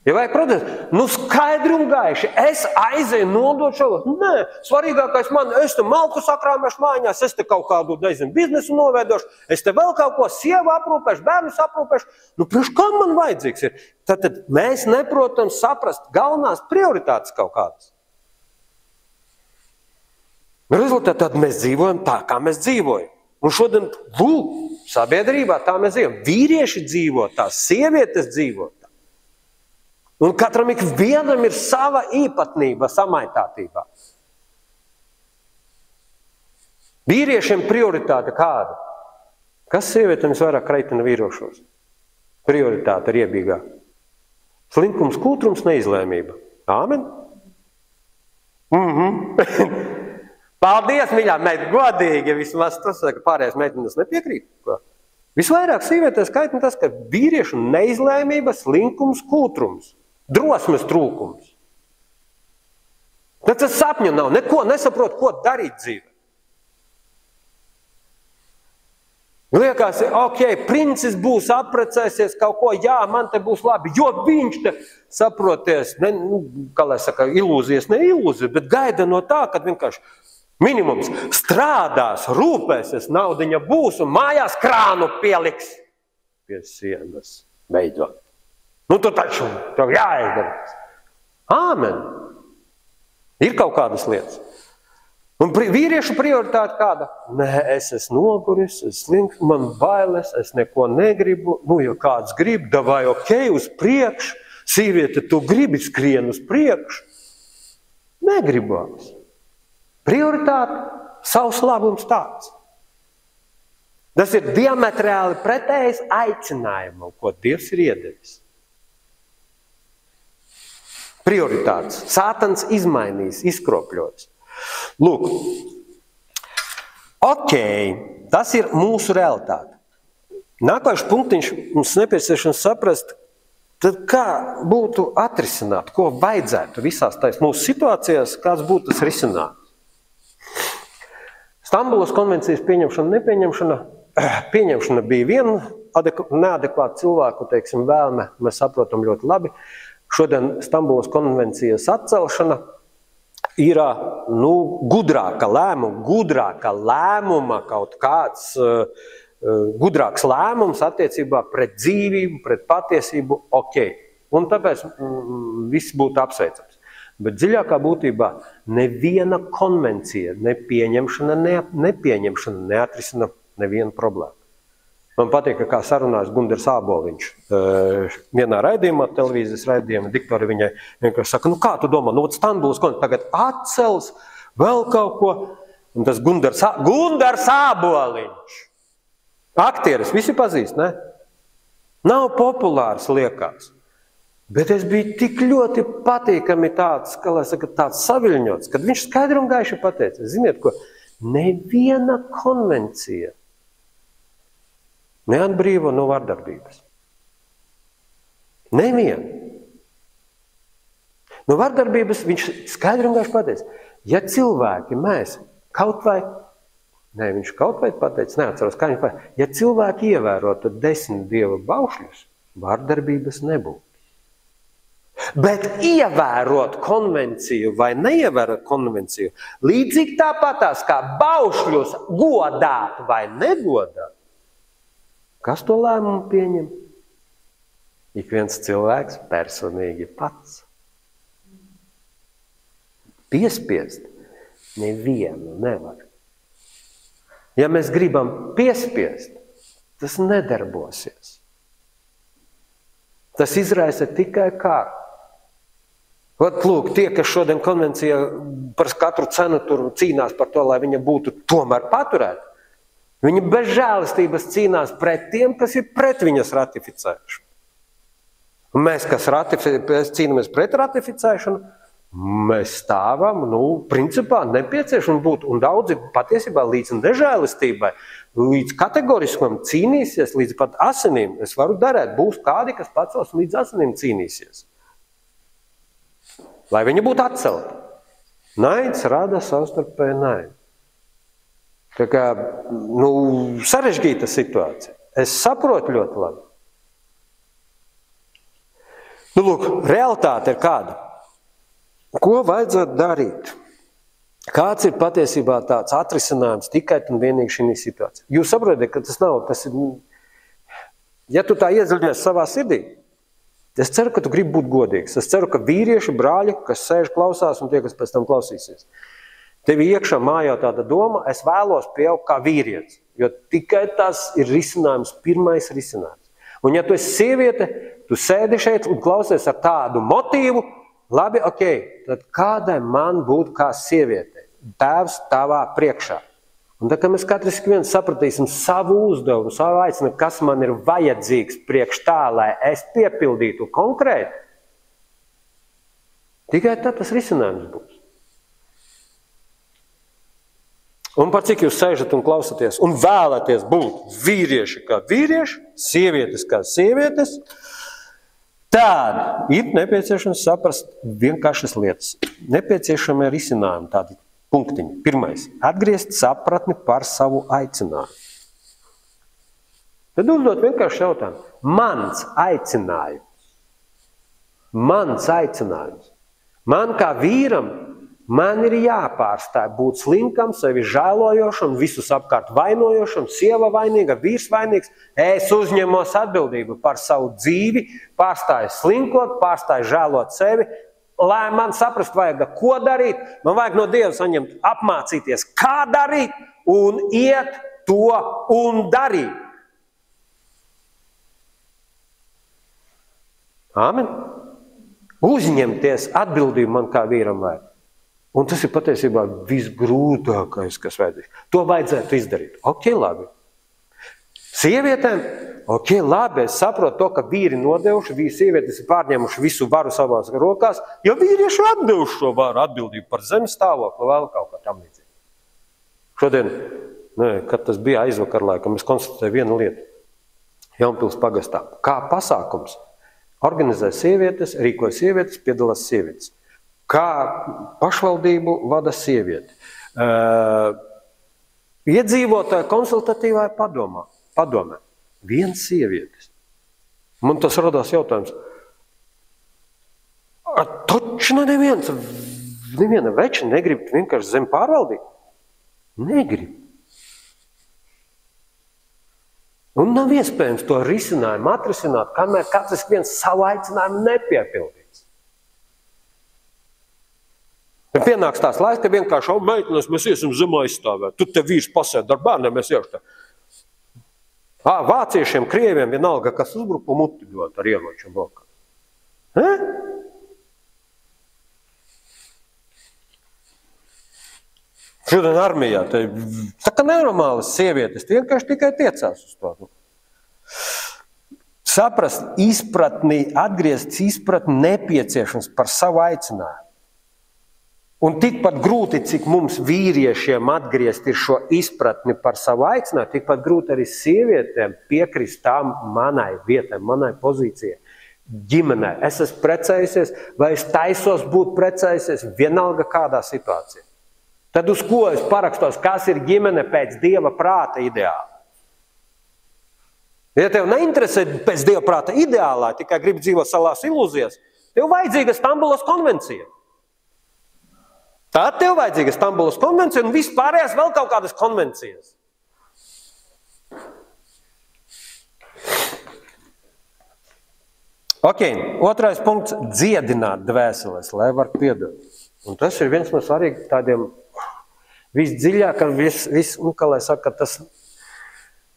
Ja vajag protesti, skaidri un gaiši, es aizēju nodot šo, nē, svarīgākais man, es te malku sakrāmēšu mājās, es te kaut kādu, nezinu, biznesu noveidošu, es te vēl kaut ko sievu aprūpēšu, bērnus aprūpēšu, priekš kam man vajadzīgs ir? Tad mēs neprotam saprast galvenās prioritātes kaut kādas. Rezultātā tad mēs dzīvojam tā, kā mēs dzīvojam. Un šodien, sabiedrībā tā mēs dzīvojam. Vīrieši dzīvo tā, sievietes dzīvo tā. Un katram ikvienam ir sava īpatnība samaitātībā. Vīriešiem prioritāte kāda? Kas sievietēm vairāk kreitina vīrošos? Prioritāte ir iebīgā. Slinkums, kūtrums, neizlēmība. Āmen? Paldies, mīļā meita, godīgi, vismaz tas, ka pārējās meitinas nepiekrīt. Visvairāk sievietēs kaitina tas, ka vīriešu neizlēmība, slinkums, kūtrums, drosmes trūkums. Tas sapņu nav, neko nesaprot, ko darīt dzīvē. Liekas, ok, princis būs, apprecēsies kaut ko, jā, man te būs labi, jo viņš te saproties, kā lai saka, ilūzijas, ne ilūzija, bet gaida no tā, kad vienkārši minimums strādās, rūpēsies, naudiņa būs un mājās krānu pieliks pie sienas. Beidzot. Tu taču, tev jāizdara. Āmen. Ir kaut kādas lietas. Un vīriešu prioritāte kāda? Nē, es esmu noguris, es slinks, man bailes, es neko negribu. Ja kāds grib, davai ok, uz priekšu. Sīviete, tu gribi skrien uz priekšu. Negribās. Prioritāte, savs labums tāds. Tas ir diametrāli pretējs aicinājumam, ko Dievs ir iedevis. Prioritātes. Sātans izmainīs, izkropļos. Lūk, ok, tas ir mūsu realitāte. Nākošais punktiņš mums nepieciešams saprast, tad kā būtu atrisināt, ko vajadzētu visās tais mūsu situācijās, kāds būtu tas risinājums. Stambulas konvencijas pieņemšana, pieņemšana bija viena neadekvāta cilvēku, teiksim, vēlme, mēs saprotam ļoti labi. Šodien Stambulas konvencijas atcelšana ir gudrāka lēmuma kaut kāds gudrāks lēmums attiecībā pret dzīvību, pret patiesību, ok. Un tāpēc viss būtu apsveicams. Bet dziļākā būtībā neviena konvencija, nepieņemšana neatrisina nevienu problēmu. Man patīk, kā sarunājas Gundars Āboliņš. Vienā raidījumā, televīzijas raidījumā, diktori viņai vienkārši saka, kā tu domā, Stambulas konvencija tagad atcels vēl kaut ko. Un tas Gundars Āboliņš. Aktieris, visi pazīst, ne? Nav populārs, liekas. Bet es biju tik ļoti patīkami tāds saviļņots, kad viņš skaidri un gaiši pateica, ziniet ko, neviena konvencija neatbrīvo no vardarbības. Neviena. No vardarbības viņš skaidri un gaiši pateica, ja cilvēki mēs kaut vai, viņš kaut vai pateica, neatceros, kā viņš pateica, ja cilvēki ievērotu 10 dieva baušļus, vardarbības nebūtu. Bet ievērot konvenciju vai neievērot konvenciju, līdzīgi tāpatās kā baušļus godāt vai negodāt, kas to lēmumu pieņem? Ik viens cilvēks personīgi pats. Piespiest nevienu nevar. Ja mēs gribam piespiest, tas nedarbosies. Tas izraisa tikai kāru. Lūk, tie, kas šodien konvencijā par katru cenu tur cīnās par to, lai viņa būtu tomēr paturēta, viņi bez žēlistības cīnās pret tiem, kas ir pret viņas ratificēšanu. Un mēs, kas cīnāmies pret ratificēšanu, mēs stāvam, principā nepieciešami būt, un daudzi patiesībā līdz nežēlistībai, līdz kategoriskam cīnīsies, līdz pat asinīm. Es varu darēt, būs kādi, kas pacels līdz asinīm cīnīsies. Lai viņa būtu atcelta. Naids rada savstarpēju naidu. Tā kā, sarežģīta situācija. Es saprotu ļoti labi. Lūk, realitāte ir kāda. Ko vajadzētu darīt? Kāds ir patiesībā tāds atrisinājums tikai un vienīgi šī situācija? Jūs saprotat, ka tas nav, ja tu tā iedziļinies savā sirdī, es ceru, ka tu gribi būt godīgs. Es ceru, ka vīrieši, brāļi, kas sēž klausās un tie, kas pēc tam klausīsies. Tev iekšā mājā tāda doma, es vēlos pieaugt kā vīrietis, jo tikai tas ir risinājums, pirmais risinājums. Un ja tu esi sieviete, tu sēdi šeit un klausies ar tādu motīvu, labi, ok, tad kādai man būt kā sievietei? Tēvs tavā priekšā. Un tā kā mēs katrs viens sapratīsim savu uzdevumu, savu aicinu, kas man ir vajadzīgs priekš tā, lai es piepildītu konkrēti, tikai tad tas risinājums būs. Un par cik jūs sēžat un klausaties un vēlaties būt vīrieši kā vīrieši, sievietes kā sievietes, tad ir nepieciešams saprast vienkāršas lietas. Nepieciešami risinājumi tādi. Punktiņi. Pirmais. Atgriezt sapratni par savu aicinājumu. Tad uzdot vienkārši jautājumu. Mans aicinājums. Man kā vīram, man ir jāpārstāj būt slinkam, sevi žēlojošam, visus apkārt vainojošam, sieva vainīga, vīrs vainīgs. Es uzņemos atbildību par savu dzīvi, pārstāju slinkot, pārstāju žēlot sevi. Lai man saprast vajag, ko darīt, man vajag no Dieva saņemt, apmācīties, kā darīt un iet to un darīt. Āmen. Uzņemties atbildību man kā vīram vajag. Un tas ir patiesībā visgrūtākais, kas vajadzīgs. To vajadzētu izdarīt. Ok, labi. Sievietēm, ok, labi, es saprotu to, ka vīri nodevuši, sievietes ir pārņēmuši visu varu savās rokās, jo vīrieši atdevuši šo varu atbildību par zemes stāvokli, vēl kaut kā tam līdzīgi. Šodien, kad tas bija aizvakar laikam, es konstatēju vienu lietu. Jaunpils pagastā. Kā pasākums organizē sievietes, rīkoja sievietes, piedalās sievietes. Kā pašvaldību vada sievieti. iedzīvotāju konsultatīvā padomē. Viens sievietes. Man tas radās jautājums. Taču neviena veča negrib vienkārši zem pārvaldīt? Negrib. Un nav iespējams to risinājumu atrisināt, kamēr katrs viens savu aicinājumu nepiepildīs. Un pienāks tās laiks, ka vienkārši meitenes mēs iesim zemā izstāvēt. Tu te vīrs pasēd ar bērniem, mēs iešu tā. Vāciešiem, krieviem vienalga, kas uzbruka muti dot ar ieročiem rokā. Šodien armijā, tā kā nenormālas sievietes, vienkārši tikai tiecās uz to. Saprast izpratni, atgriezt izpratni nepieciešams par savu aicinājumu. Un tikpat grūti, cik mums vīriešiem atgriezt ir šo izpratni par savu aicinājumu, tikpat grūti arī sievietēm piekrist tām manai vietai, manai pozīcijai, ģimenei. Es esmu precējusies, vai es taisos būt precējusies, vienalga kādā situācijā. Tad uz ko es parakstos, kas ir ģimene pēc Dieva prāta ideāla? Ja tev neinteresē pēc Dieva prāta ideālā, tikai gribi dzīvot savās ilūzijās, tev vajadzīga Stambulas konvencija. Tad tev vajadzīga Stambulas konvencija un vispārējās vēl kaut kādas konvencijas. Otrais punkts – dziedināt dvēseles, lai var piedot. Un tas ir viens no svarīgiem tādiem visdziļākam, kā lai saka, tas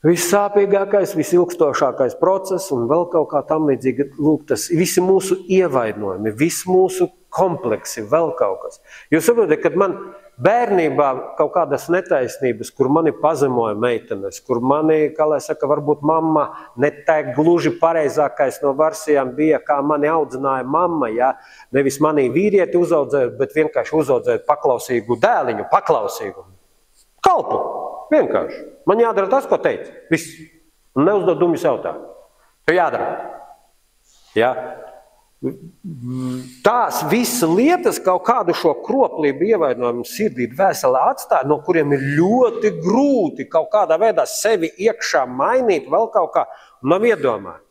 vissāpīgākais, visilgstošākais process un vēl kaut kā tam līdzīgi, lūk, tas visi mūsu ievainojumi, visi mūsu kompleksi, vēl kaut kas. Jūs saprotat, kad man bērnībā kaut kādas netaisnības, kur mani pazemoja meitenes, kur mani, kā lai saka, varbūt mamma ne tā gluži pareizākais no versijām bija, kā mani audzināja mamma, ja? Nevis manī vīrieti uzaudzēja, bet vienkārši uzaudzēja paklausīgu dēliņu, paklausīgu. Kalpu, vienkārši. Man jādara tas, ko teica. Viss. Un neuzdod dumjus jautājumus. Tev jādara. Ja? Tās visas lietas kaut kādu šo kroplību ievainojumu sirdī dvēselē atstāja, no kuriem ir ļoti grūti kaut kādā veidā sevi iekšā mainīt, vēl kaut kā, nav iedomājis.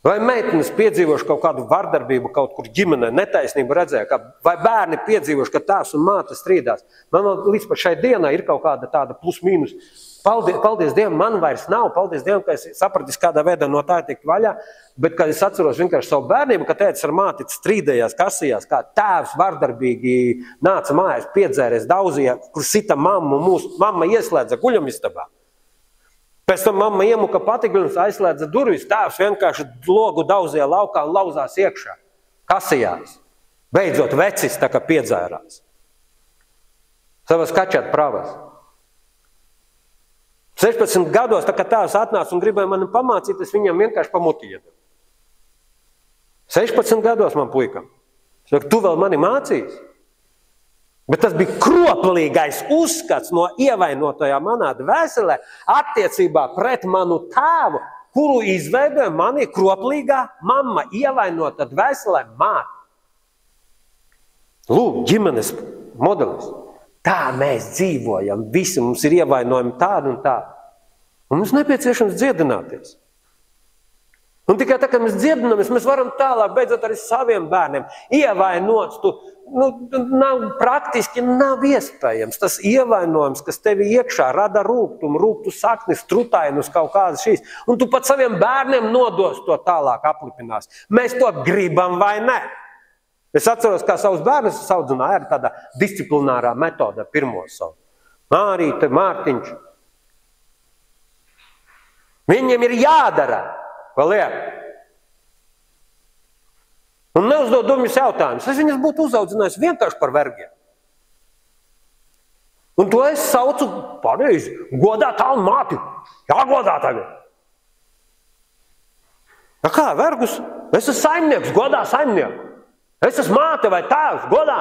Vai meitenes piedzīvoši kaut kādu vardarbību kaut kur ģimenē, netaisnību redzēja, vai bērni piedzīvoši, ka tēvs un māte strīdās. Man līdz pat šai dienai ir kaut kāda tāda plus mīnus. Paldies Dievam, man vairs nav, paldies Dievam, ka es sapratis, kādā veidā no tā tikt vaļā, bet kad es atceros vienkārši savu bērnību, ka tētis ar māti strīdējās, kasījās, kā tēvs vardarbīgi nāca mājās, piedzēries, daudzīja, kur sita mammu, mūsu mamma ieslēdza guļamistabā. Pēc tam mamma iemuka patigļus, aizslēdza durvis, tēvs vienkārši logu daudzīja laukā un lauzās iekšā, kasījās. Beidzot vecis tā kā piedzērās. Savas kačāt pravas. 16 gados, tā kā tēvs atnāca un gribēja mani pamācīt, es viņam vienkārši pamutīju. 16 gados man puikam. Es saku, tu vēl mani mācīs? Bet tas bija kroplīgais uzskats no ievainotajā manā dvēselē attiecībā pret manu tēvu, kuru izveidoja mani kroplīgā mamma, ievainota dvēselē māte. Lūk, ģimenes modelis. Tā mēs dzīvojam, visi mums ir ievainojumi tādi un tādi. Un mums nepieciešams dziedināties. Un tikai tā, kad mēs dziedināmies, mēs varam tālāk beidzot arī saviem bērniem ievainots. Praktiski nav iespējams. Tas ievainojums, kas tevi iekšā rada rūgtumu, rūgtu saknis, trutainus kaut kādas šīs. Un tu pat saviem bērniem nodos to tālāk aplipinās. Mēs to gribam vai ne? Es atceros, kā savus bērnus audzināju ar tādā disciplinārā metodā pirmo savu. Mārīte, Mārtiņš. Viņiem ir jādara, ko liek. Un neuzdod dumjus jautājumus. Es viņas būtu uzaudzinājis vienkārši par vergiem. Un to es saucu pareizi. Godā tālu māti. Jāgodā tagad. Ja kā, vergus? Es esmu saimnieks, godā saimnieku. Es esmu māte vai tēvs, godā.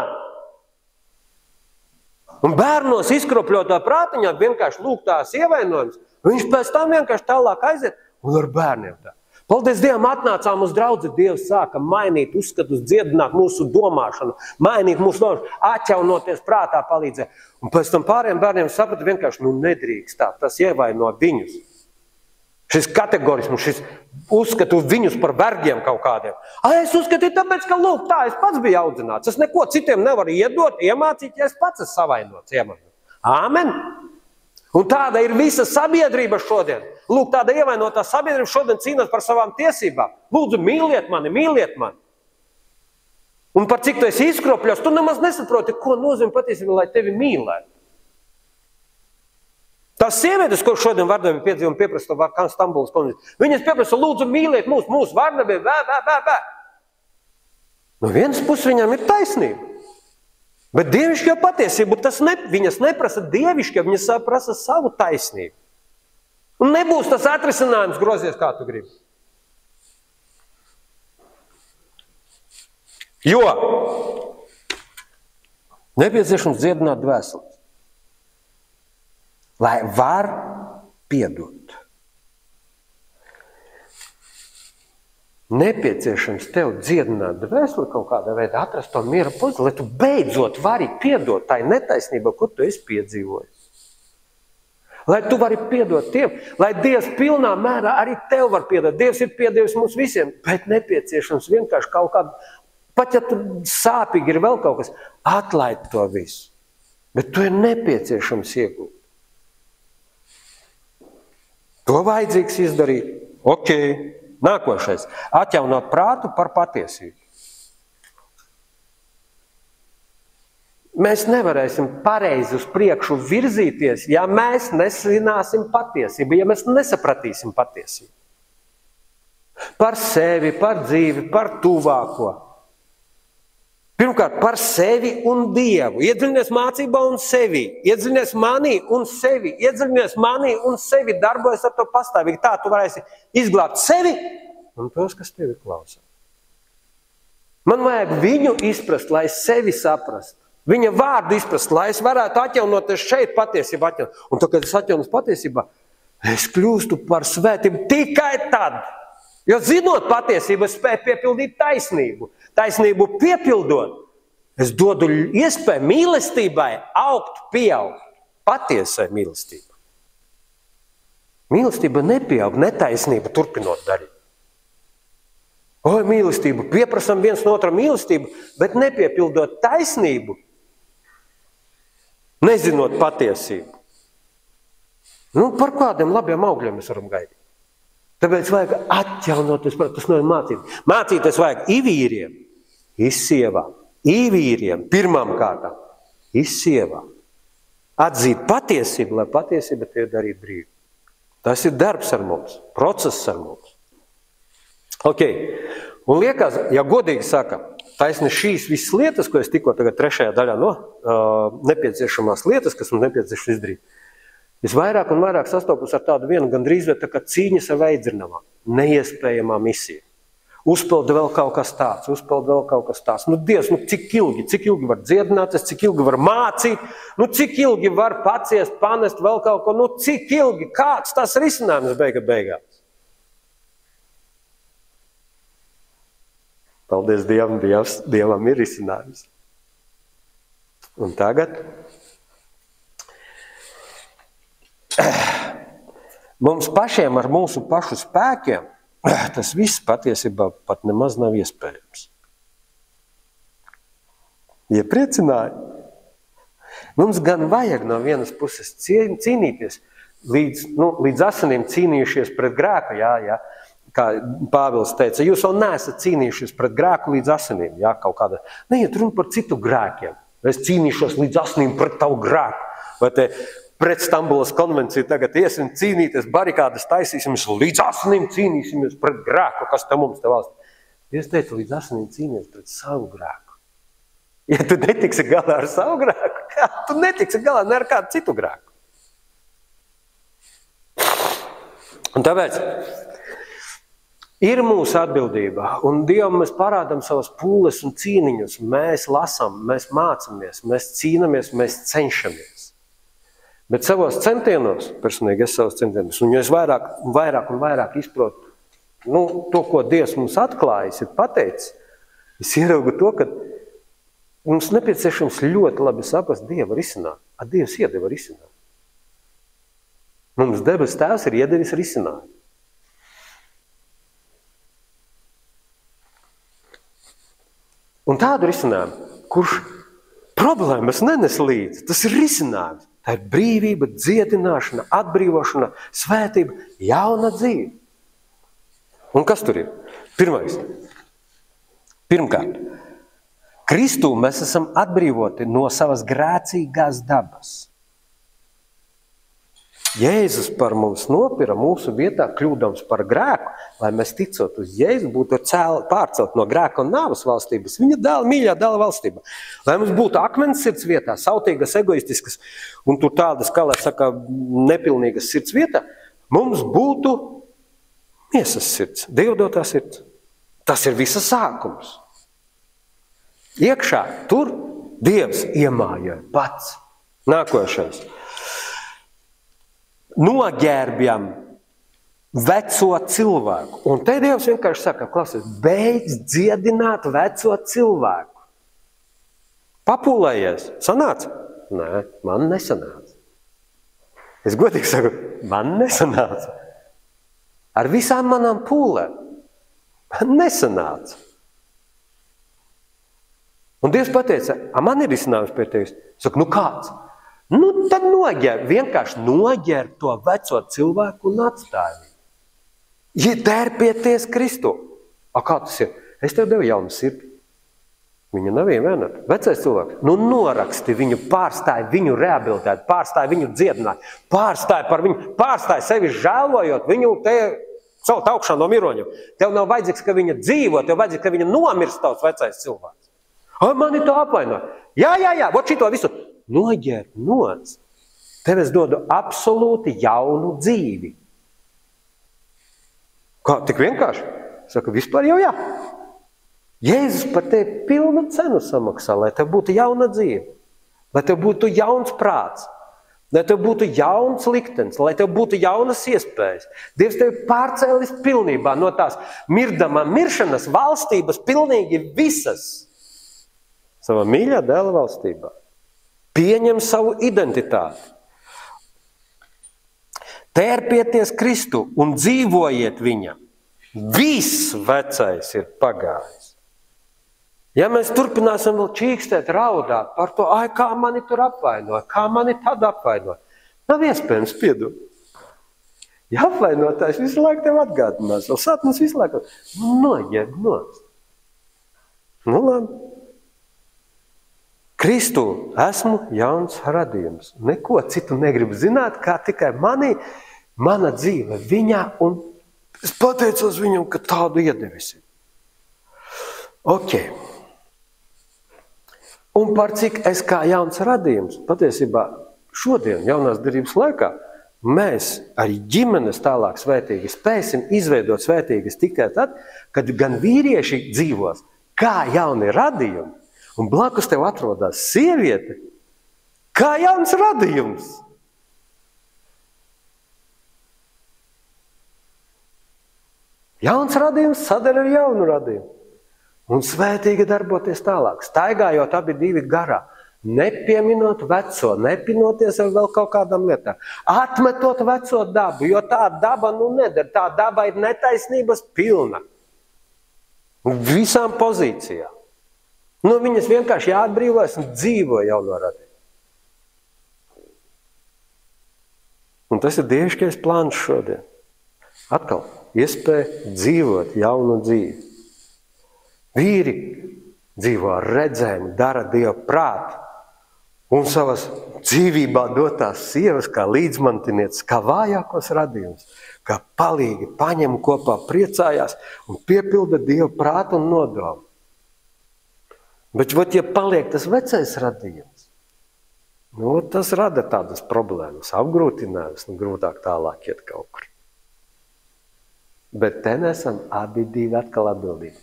Un bērnos izkropļotā prātiņā vienkārši lūk tās ievainojums. Viņš pēc tam vienkārši tālāk aiziet un ar bērniem tā. Paldies Dievam, atnācām uz draudzi, Dievs sāka mainīt uzskatus, dziedināt mūsu domāšanu, mainīt mūsu domāšanu, atjaunoties prātā palīdzēt. Un pēc tam pāriem bērniem saprata vienkārši, nedrīkst tā, tas ievaino viņus. Šis kategorisms, šis uzskatu viņus par vergiem kaut kādiem. Es uzskatīju tāpēc, ka lūk, tā es pats biju audzināts. Es neko citiem nevaru iedot, iemācīt, ja es pats esmu savainots. Āmen! Un tāda ir visa sabiedrība šodien. Lūk, tāda ievainotā sabiedrība šodien cīnās par savām tiesībām. Lūdzu, mīliet mani, mīliet mani. Un par cik tu esi izkropļos, tu nemaz nesaproti, ko nozīmē patiesībā, lai tevi mīlētu. Tās sievietes, ko šodien vardarbība piedzīvo un pieprasa kā Stambulas konvenciju, viņas pieprasa, lūdzu, mīliet mūsu vardarbību, bē. No vienas puses viņām ir taisnība. Bet dievišķo patiesību viņas neprasa dievišķo, viņas prasa savu taisnību. Un nebūs tas atrisinājums grozies, kā tu gribi. Jo nepieciešams dziedināt dvēseles, lai var piedot. Nepieciešams tev dziedināt dvēseli kaut kādā veidā, atrast to miera pozīciju, lai tu beidzot vari piedot tai netaisnībai, ko tu esi piedzīvojis. Lai tu vari piedot tiem, lai Dievs pilnā mērā arī tev var piedot. Dievs ir piedevis mums visiem, bet nepieciešams vienkārši kaut kādu, pat ja tu sāpīgi ir vēl kaut kas, atlaid to visu. Bet tu ir nepieciešams iegūt. To vajadzīgs izdarīt. Ok. Nākošais. Atjaunot prātu par patiesību. Mēs nevarēsim pareizi uz priekšu virzīties, ja mēs nezināsim patiesību, ja mēs nesapratīsim patiesību. Par sevi, par dzīvi, par tuvāko. Pirmkārt, par sevi un Dievu. Iedziļinies mācībā un sevi. Iedziļinies manī un sevi. Iedziļinies manī un sevi. Darbojas ar to pastāvīgi. Tā tu varēsi izglābt sevi un tos, kas tevi klausā. Man vajag viņu izprast, lai es sevi saprastu. Viņa vārdu izprast, lai es varētu atjaunoties šeit patiesībā. Un tad, kad es atjaunos patiesībā, es kļūstu par svētību tikai tad. Jo zinot patiesību, es spēju piepildīt taisnību. Taisnību piepildot, es dodu iespēju mīlestībai augt, pieaugt. Patiesai mīlestībai. Mīlestība nepieaug, netaisnība turpinot darīt. Mīlestību, pieprasam viens no otra mīlestību, bet nepiepildot taisnību, nezinot patiesību. Par kādiem labiem augļiem mēs varam gaidīt? Tāpēc vajag atjaunoties, tas nav mācīt. Mācīties vajag īvīriem, izsievām, īvīriem, pirmām kārtām, izsievām. Atzīt patiesību, lai patiesība tevi darītu brīvi. Tas ir darbs ar mums, process ar mums. Ok, un liekas, ja godīgi saka, taisni šīs visas lietas, ko es tikko tagad trešajā daļā nepieciešamās lietas, kas mums nepieciešams izdarīt, es vairāk un vairāk sastopos ar tādu vienu gandrīz vai tā kā cīņas ar veidzirnavām, neiespējamā misija. Uzpilda vēl kaut kas tāds, Dievs, cik ilgi var dziedināties, cik ilgi var mācīt, cik ilgi var paciest, panest vēl kaut ko, cik ilgi, kāds tas risinājums beigās. Paldies Dievam, Dievam ir risinājums. Un tagad mums pašiem ar mūsu pašu spēkiem tas viss patiesībā pat nemaz nav iespējams. Iepriecināja. Mums gan vajag no vienas puses cīnīties, līdz asinīm cīnījušies pret grēku, jā, kā Pāvils teica, jūs vēl neesat cīnījušies pret grēku līdz asinīm, jā, kaut kāda. Neiet runa par citu grēkiem. Es cīnīšos līdz asinīm pret tavu grēku. Vai te pret Stambulas konvenciju tagad iesim cīnīties, barikādas taisīsimies, līdz asinīm cīnīsimies pret grēku, kas te mums te valsts. Es teicu, līdz asinīm cīnīties pret savu grēku. Ja tu netiksi galā ar savu grēku, tu netiksi galā ne ar kādu citu grēku. Un tāpēc ir mūsu atbildība, un Dievam mēs parādām savas pūles un cīniņus. Mēs lasām, mēs mācamies, mēs cīnamies, mēs cenšamies. Bet savos centienos, personīgi es savos centienos, un jo es vairāk un vairāk izprotu to, ko Dievs mums atklājis, ir pateicis, es ieraugu to, ka mums nepieciešams ļoti labi saprast Dieva risināt. Dievs iedeva risināt. Mums debes tēvs ir iedevis risināt. Un tādu risinājumu, kurš problēmas nenes līdzi, tas ir risinājums. Tā ir brīvība, dziedināšana, atbrīvošana, svētība, jauna dzīve. Un kas tur ir? Pirmkārt, Kristū mēs esam atbrīvoti no savas grēcīgās dabas. Jēzus par mums nopira mūsu vietā, kļūdams par grēku, lai mēs ticot uz Jēzu, būtu pārcelt no grēka un nāves valstības, viņa dēla, mīļā dēla valstībā. Lai mums būtu akmens sirds vietā, sautīgas, egoistiskas un tur tādas, kā lai saka, nepilnīgas sirds vietā, mums būtu miesas sirds, dievdotā sirds. Tas ir visa sākums. Iekšā tur Dievs iemājoja pats. Nākošais. Noģērbjam veco cilvēku. Un te Dievs vienkārši saka, klausies, beidz dziedināt veco cilvēku. Papūlējies. Sanāca? Nē, man nesanāca. Es godīgi saku, man nesanāca. Ar visām manām pūlēm. Man nesanāca. Un Dievs pateica, man ir izcinājums pie tevis. Saku, kāds? Tad vienkārši noģērb to veco cilvēku un atstāj. Ja tērpieties Kristu. Kā tas ir? Es tev devu jaunu sirdi. Viņa nav vienota. Vecais cilvēks. Noraksti viņu, pārstāj viņu rehabilitēt, pārstāj viņu dziedināt, pārstāj sevi žēlojot viņu te celt augšā no miroņiem. Tev nav vajadzīgs, ka viņa dzīvo, tev vajadzīgs, ka viņa nomirst tavs vecais cilvēks. Mani to apvainoja. Jā, vot šito visu. Noģērb noc. Tev es dodu absolūti jaunu dzīvi. Kā, tik vienkārši? Saka, vispār jau jā. Jēzus par tevi pilnu cenu samaksā, lai tev būtu jauna dzīve, lai tev būtu jauns prāts, lai tev būtu jauns liktenis, lai tev būtu jaunas iespējas. Dievs tevi pārcēlis pilnībā no tās mirdamā miršanas valstības pilnīgi visas savā mīļā dēla valstībā. Pieņem savu identitāti. Tērpieties Kristu un dzīvojiet viņam. Viss vecais ir pagājis. Ja mēs turpināsim vēl čīkstēt, raudāt par to, kā mani tur apvainoja, kā mani tad apvainoja, nav iespējams piedot. Ja apvainotājs visu laiku tev atgādinās, vēl satans visu laiku noģērb nost. Labi. Kristu esmu jauns radījums. Neko citu negribu zināt, kā tikai mana dzīve viņā, un es pateicos viņam, ka tādu iedevisi. Ok. Un par cik es kā jauns radījums, patiesībā šodien, jaunās derības laikā, mēs arī ģimenes tālāk svētīgi spēsim izveidot svētīgas tikai tad, kad gan vīrieši dzīvos kā jauni radījumi, un blakus tev atrodas sieviete, kā jauns radījums. Jauns radījums sadara ar jaunu radījumu. Un svētīgi darboties tālāk, staigājot abi divi garā, nepieminot veco, nepinoties ar vēl kaut kādām lietām, atmetot veco dabu, jo tā daba neder, tā daba ir netaisnības pilna. Visām pozīcijām. Viņas vienkārši jāatbrīvojas un dzīvo jauno radījumu. Un tas ir dieviškais plāns šodien. Atkal iespēja dzīvot jaunu dzīvi. Vīri dzīvo ar redzējumu, dara Dieva prātu un savas dzīvībā dotās sievas kā līdzmantinieces, kā vājākos radījumus, kā palīgi paņem kopā, priecājās un piepilda Dieva prātu un nodomu. Bet, ja paliek tas vecais radījums, tas rada tādas problēmas, apgrūtinājumus, grūtāk tālāk iet kaut kur. Bet te nesam abi divi atkal atbildīgi.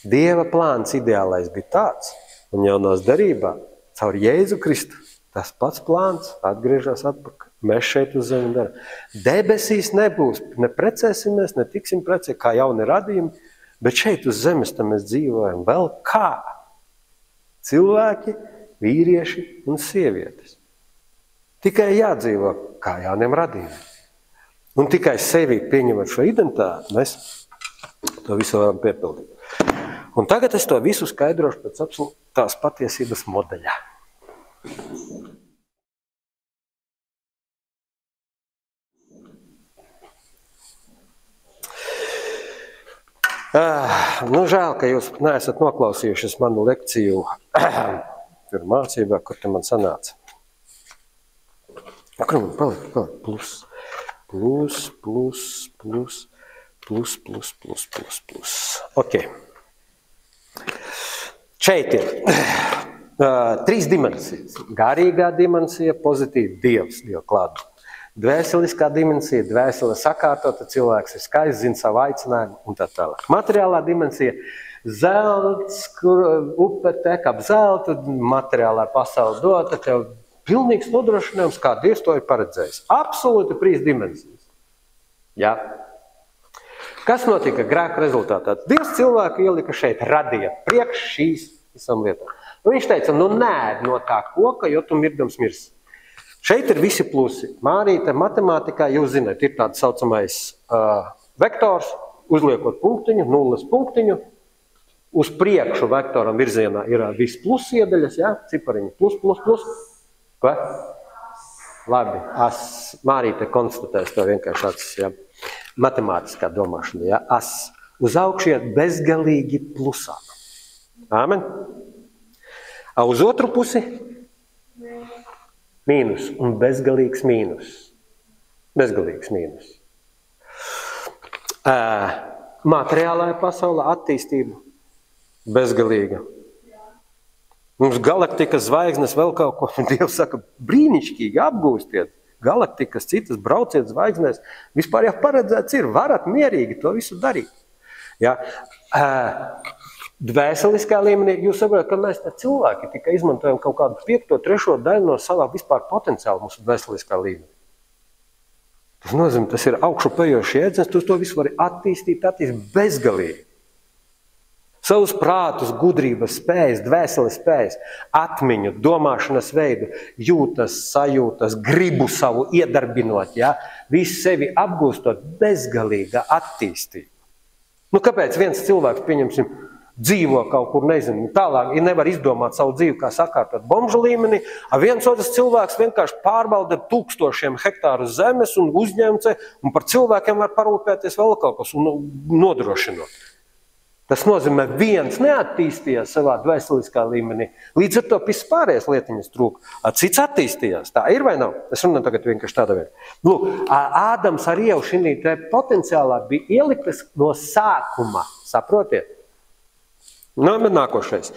Dieva plāns ideālais bija tāds, un jaunās derībā, caur Jēzu Kristu, tas pats plāns atgriežas atpakaļ. Mēs šeit uz zemi darām. Debesīs nebūs, ne precēsimies, ne tiksim precē, kā jauni radījumi, bet šeit uz zemes tam mēs dzīvojam vēl kā cilvēki, vīrieši un sievietes. Tikai jādzīvo kā jauniem radījumiem. Un tikai sevi pieņemot šo identitāti, mēs to visu varam piepildīt. Un tagad es to visu skaidrošu pēc absolūtās patiesības modeļā. Žēl, ka jūs neesat noklausījušies manu lekciju tur mācībā, kur te man sanāca. Kur man palika? Plus. Ok. Šeit ir 3 dimensijas. Garīgā dimensija, pozitīva Dievs, Dieva klātbūtne. Dvēseliskā dimensija, dvēsele sakārtota, cilvēks ir skaists, zina savu aicinājumu un tā tālāk. Materiālā dimensija, zelts, kur upe tek ap zeltu, materiālā pasaule dota, tev pilnīgs nodrošinājums, kā Dievs to ir paredzējis. Absolūti 3 dimensijas. Jā. Kas notika grēka rezultātā? Dievs cilvēku ielika šeit, radīja priekš šīs visam lietām. Viņš teica, nē, no tā koka, jo tu mirdams mirsi. Šeit ir visi plusi. Mārīte, matemātikā, jūs zināt, ir tāds saucamais vektors, uzliekot punktiņu, nulles punktiņu. Uz priekšu vektoram virzienā ir visi plus iedaļas, ja? Cipariņi plus. Ko? Labi, Mārīte konstatēs to vienkārši acis, ja? Matemātiskā domāšana, ja? As uz augšu iet bezgalīgi plusā. Āmen? Uz otru pusi? Mīnus un bezgalīgs mīnus. Bezgalīgs mīnus. Materiālajā pasaulē attīstība bezgalīga. Mums galaktikas zvaigznes vēl kaut ko, Dievs saka, brīnišķīgi apgūstiet. Galaktikas citas brauciet zvaigznēs. Vispār jau paredzēts ir, varat mierīgi to visu darīt. Ja? Dvēseliskā līmenī jūs saprotat, ka mēs tā cilvēki tikai izmantojam kaut kādu 5., 3. daļu no savā vispār potenciāla mūsu dvēseliskā līmenī. Tas nozīmē, tas ir augšupejošs jēdziens, tu to visu vari attīstīt bezgalīgi. Savus prātus, gudrības spējas, dvēseles spējas, atmiņu, domāšanas veidu, jūtas, sajūtas, gribu savu iedarbinot, ja? Visu sevi apgūstot bezgalīga attīstība. Kāpēc viens cilvēks, pieņemsim, dzīvo kaut kur, nezinu, tālāk, ja nevar izdomāt savu dzīvi, kā sakārtot bomžu līmenī, viens otrs cilvēks vienkārši pārbauda 1000 hektāru zemes un uzņemce, un par cilvēkiem var parūpēties vēl kaut kas un nodrošinot. Tas nozīmē, viens neattīstījās savā dvēseliskā līmenī, līdz ar to vispārējās lietiņas trūk. Cits attīstījās. Tā ir vai nav? Es runāju tagad vienkārši tādā veidā. Lūk, Ādams ar Ievu šī te potenciālā bija ieliktas no sākuma. Saprotiet? Nākošais.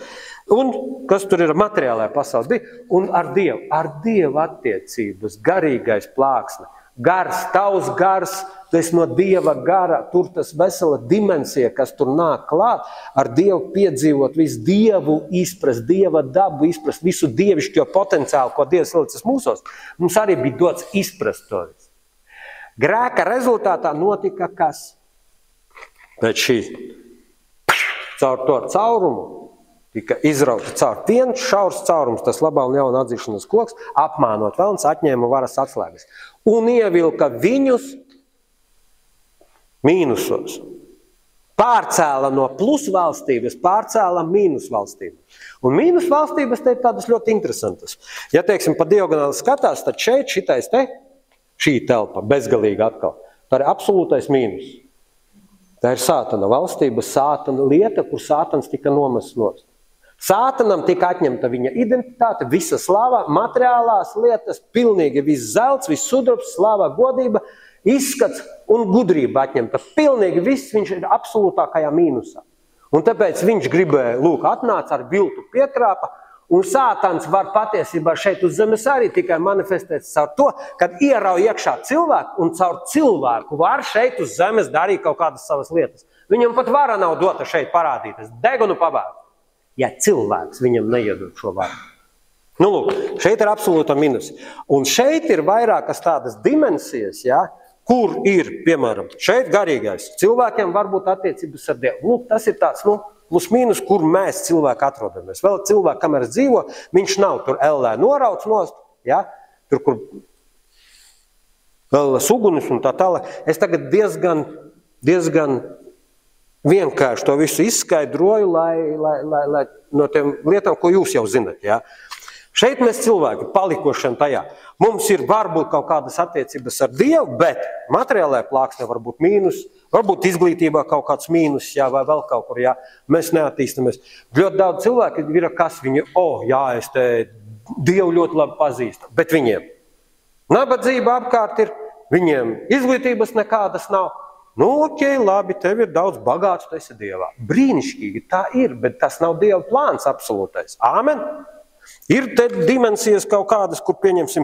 Un kas tur ir materiālajā pasaulē? Un ar Dievu attiecības, garīgais plāksne. Gars, tavs gars, tu esi no Dieva gara, tur tas vesela dimensija, kas tur nāk klāt, ar Dievu piedzīvot visu Dievu izprast, Dieva dabu izprast, visu dievišķo potenciālu, ko Dievs licis mūsos. Mums arī bija dots izprast to visu. Grēka rezultātā notika kas? Pēc šī caur to caurumu tika izrauta caur viens šaurs caurums, tas labā un jauna atzīšanas koks, apmānot velns, atņēma varas atslēgas. Un ievilka viņus mīnusos. Pārcēla no plus valstības, pārcēla mīnus valstību. Un mīnus valstības te ir tādas ļoti interesantas. Ja, teiksim, pa diagonāli skatās, tad šeit šitais te, šī telpa, bezgalīgi atkal, tā ir absolūtais mīnus. Tā ir sātana valstība, sātana lieta, kur sātans tika nomests nost. Sātanam tika atņemta viņa identitāte, visa slava, materiālās lietas, pilnīgi viss zelts, viss sudrabs, slava, godība, izskats un gudrība atņemta. Pilnīgi viss, viņš ir absolūtākajā mīnusā. Un tāpēc viņš gribēja, atnāca ar viltu piekrāpa, un sātans var patiesībā šeit uz zemes arī tikai manifestēt caur to, kad ierauj iekšā cilvēku, un caur cilvēku var šeit uz zemes darīt kaut kādas savas lietas. Viņam pat vara nav dota šeit parādīties, degunu pabārt. Ja cilvēks viņam neiedod šo varu. Nu, lūk, šeit ir absolūta minus. Un šeit ir vairākas tādas dimensijas, ja, kur ir, piemēram, šeit garīgais. Cilvēkiem var būt attiecības ar Dievu. Lūk, tas ir tāds, plus mīnus, kur mēs cilvēki atrodamies. Vēl cilvēki, kamēr dzīvo, viņš nav tur ellē norauts nost, ja, tur, kur vēl sugunis un tā tālāk. Es tagad diezgan vienkārši to visu izskaidroju, lai no tiem lietām, ko jūs jau zinat. Ja? Šeit mēs cilvēki palikošiem tajā. Mums ir varbūt kaut kādas attiecības ar Dievu, bet materiālajā plāksnē var būt mīnus, varbūt izglītībā kaut kāds mīnus, ja, vai vēl kaut kur, ja mēs neattīstamies. Ļoti daudz cilvēki ir, kas viņi, es te Dievu ļoti labi pazīstu, bet viņiem nabadzība apkārt ir, viņiem izglītības nekādas nav. Ok, labi, tev ir daudz bagāts, tu esi Dievā. Brīnišķīgi, tā ir, bet tas nav Dieva plāns absolūtais. Āmen! Ir te dimensijas kaut kādas, kur pieņemsim,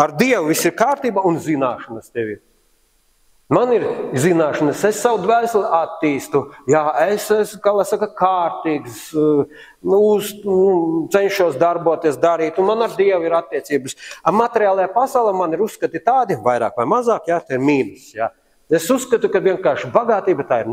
ar Dievu viss ir kārtībā un zināšanas tev ir. Man ir zināšanas, es savu dvēseli attīstu, es esmu, kā lai saka, kārtīgs, cenšos darboties, darīt, un man ar Dievu ir attiecības. Materiālajā pasaulē man ir uzskati tādi, vairāk vai mazāk, tie ir mīnus, Es uzskatu, ka vienkārši bagātība tā ir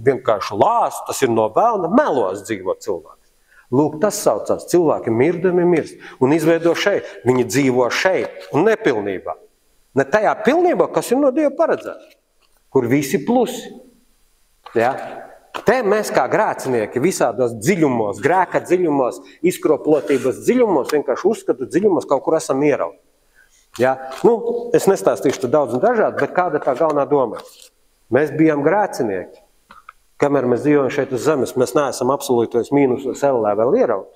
vienkārši lāsts, tas ir no vēlna, melos dzīvo cilvēks. Lūk, tas saucās, cilvēki mirdami mirst un izveido šeit. Viņi dzīvo šeit un nepilnībā. Ne tajā pilnībā, kas ir no Dieva paredzēts, kur visi plusi. Ja? Te mēs kā grēcinieki visādos dziļumos, grēka dziļumos, izkroplotības dziļumos, vienkārši uzskatu dziļumos kaut kur esam ierauti. Ja? Es nestāstīšu daudz un dažādi, bet kāda tā galvenā doma? Mēs bijām grēcinieki. Kamēr mēs dzīvojam šeit uz zemes, mēs neesam absolūtos mīnusos ellē vēl ierauti.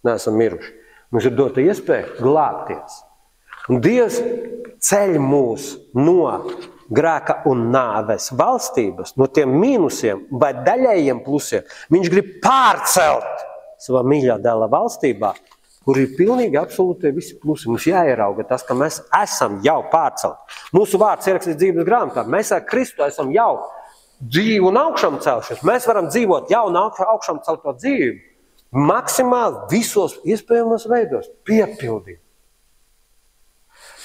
Neesam miruši. Mums ir dota iespēja glābties. Un Dievs ceļ mūs no grēka un nāves valstības, no tiem mīnusiem vai daļējiem plusiem. Viņš grib pārcelt savā mīļā dēla valstībā, kur ir pilnīgi absolūti visi plusi. Mums jāierauga tas, ka mēs esam jau pārcelti. Mūsu vārds ierakstīts dzīves grāmatā. Mēs ar Kristu esam jau dzīvi un augšām celšies. Mēs varam dzīvot jau un augšām celto dzīvi. Maksimāli visos iespējamos veidos piepildīt.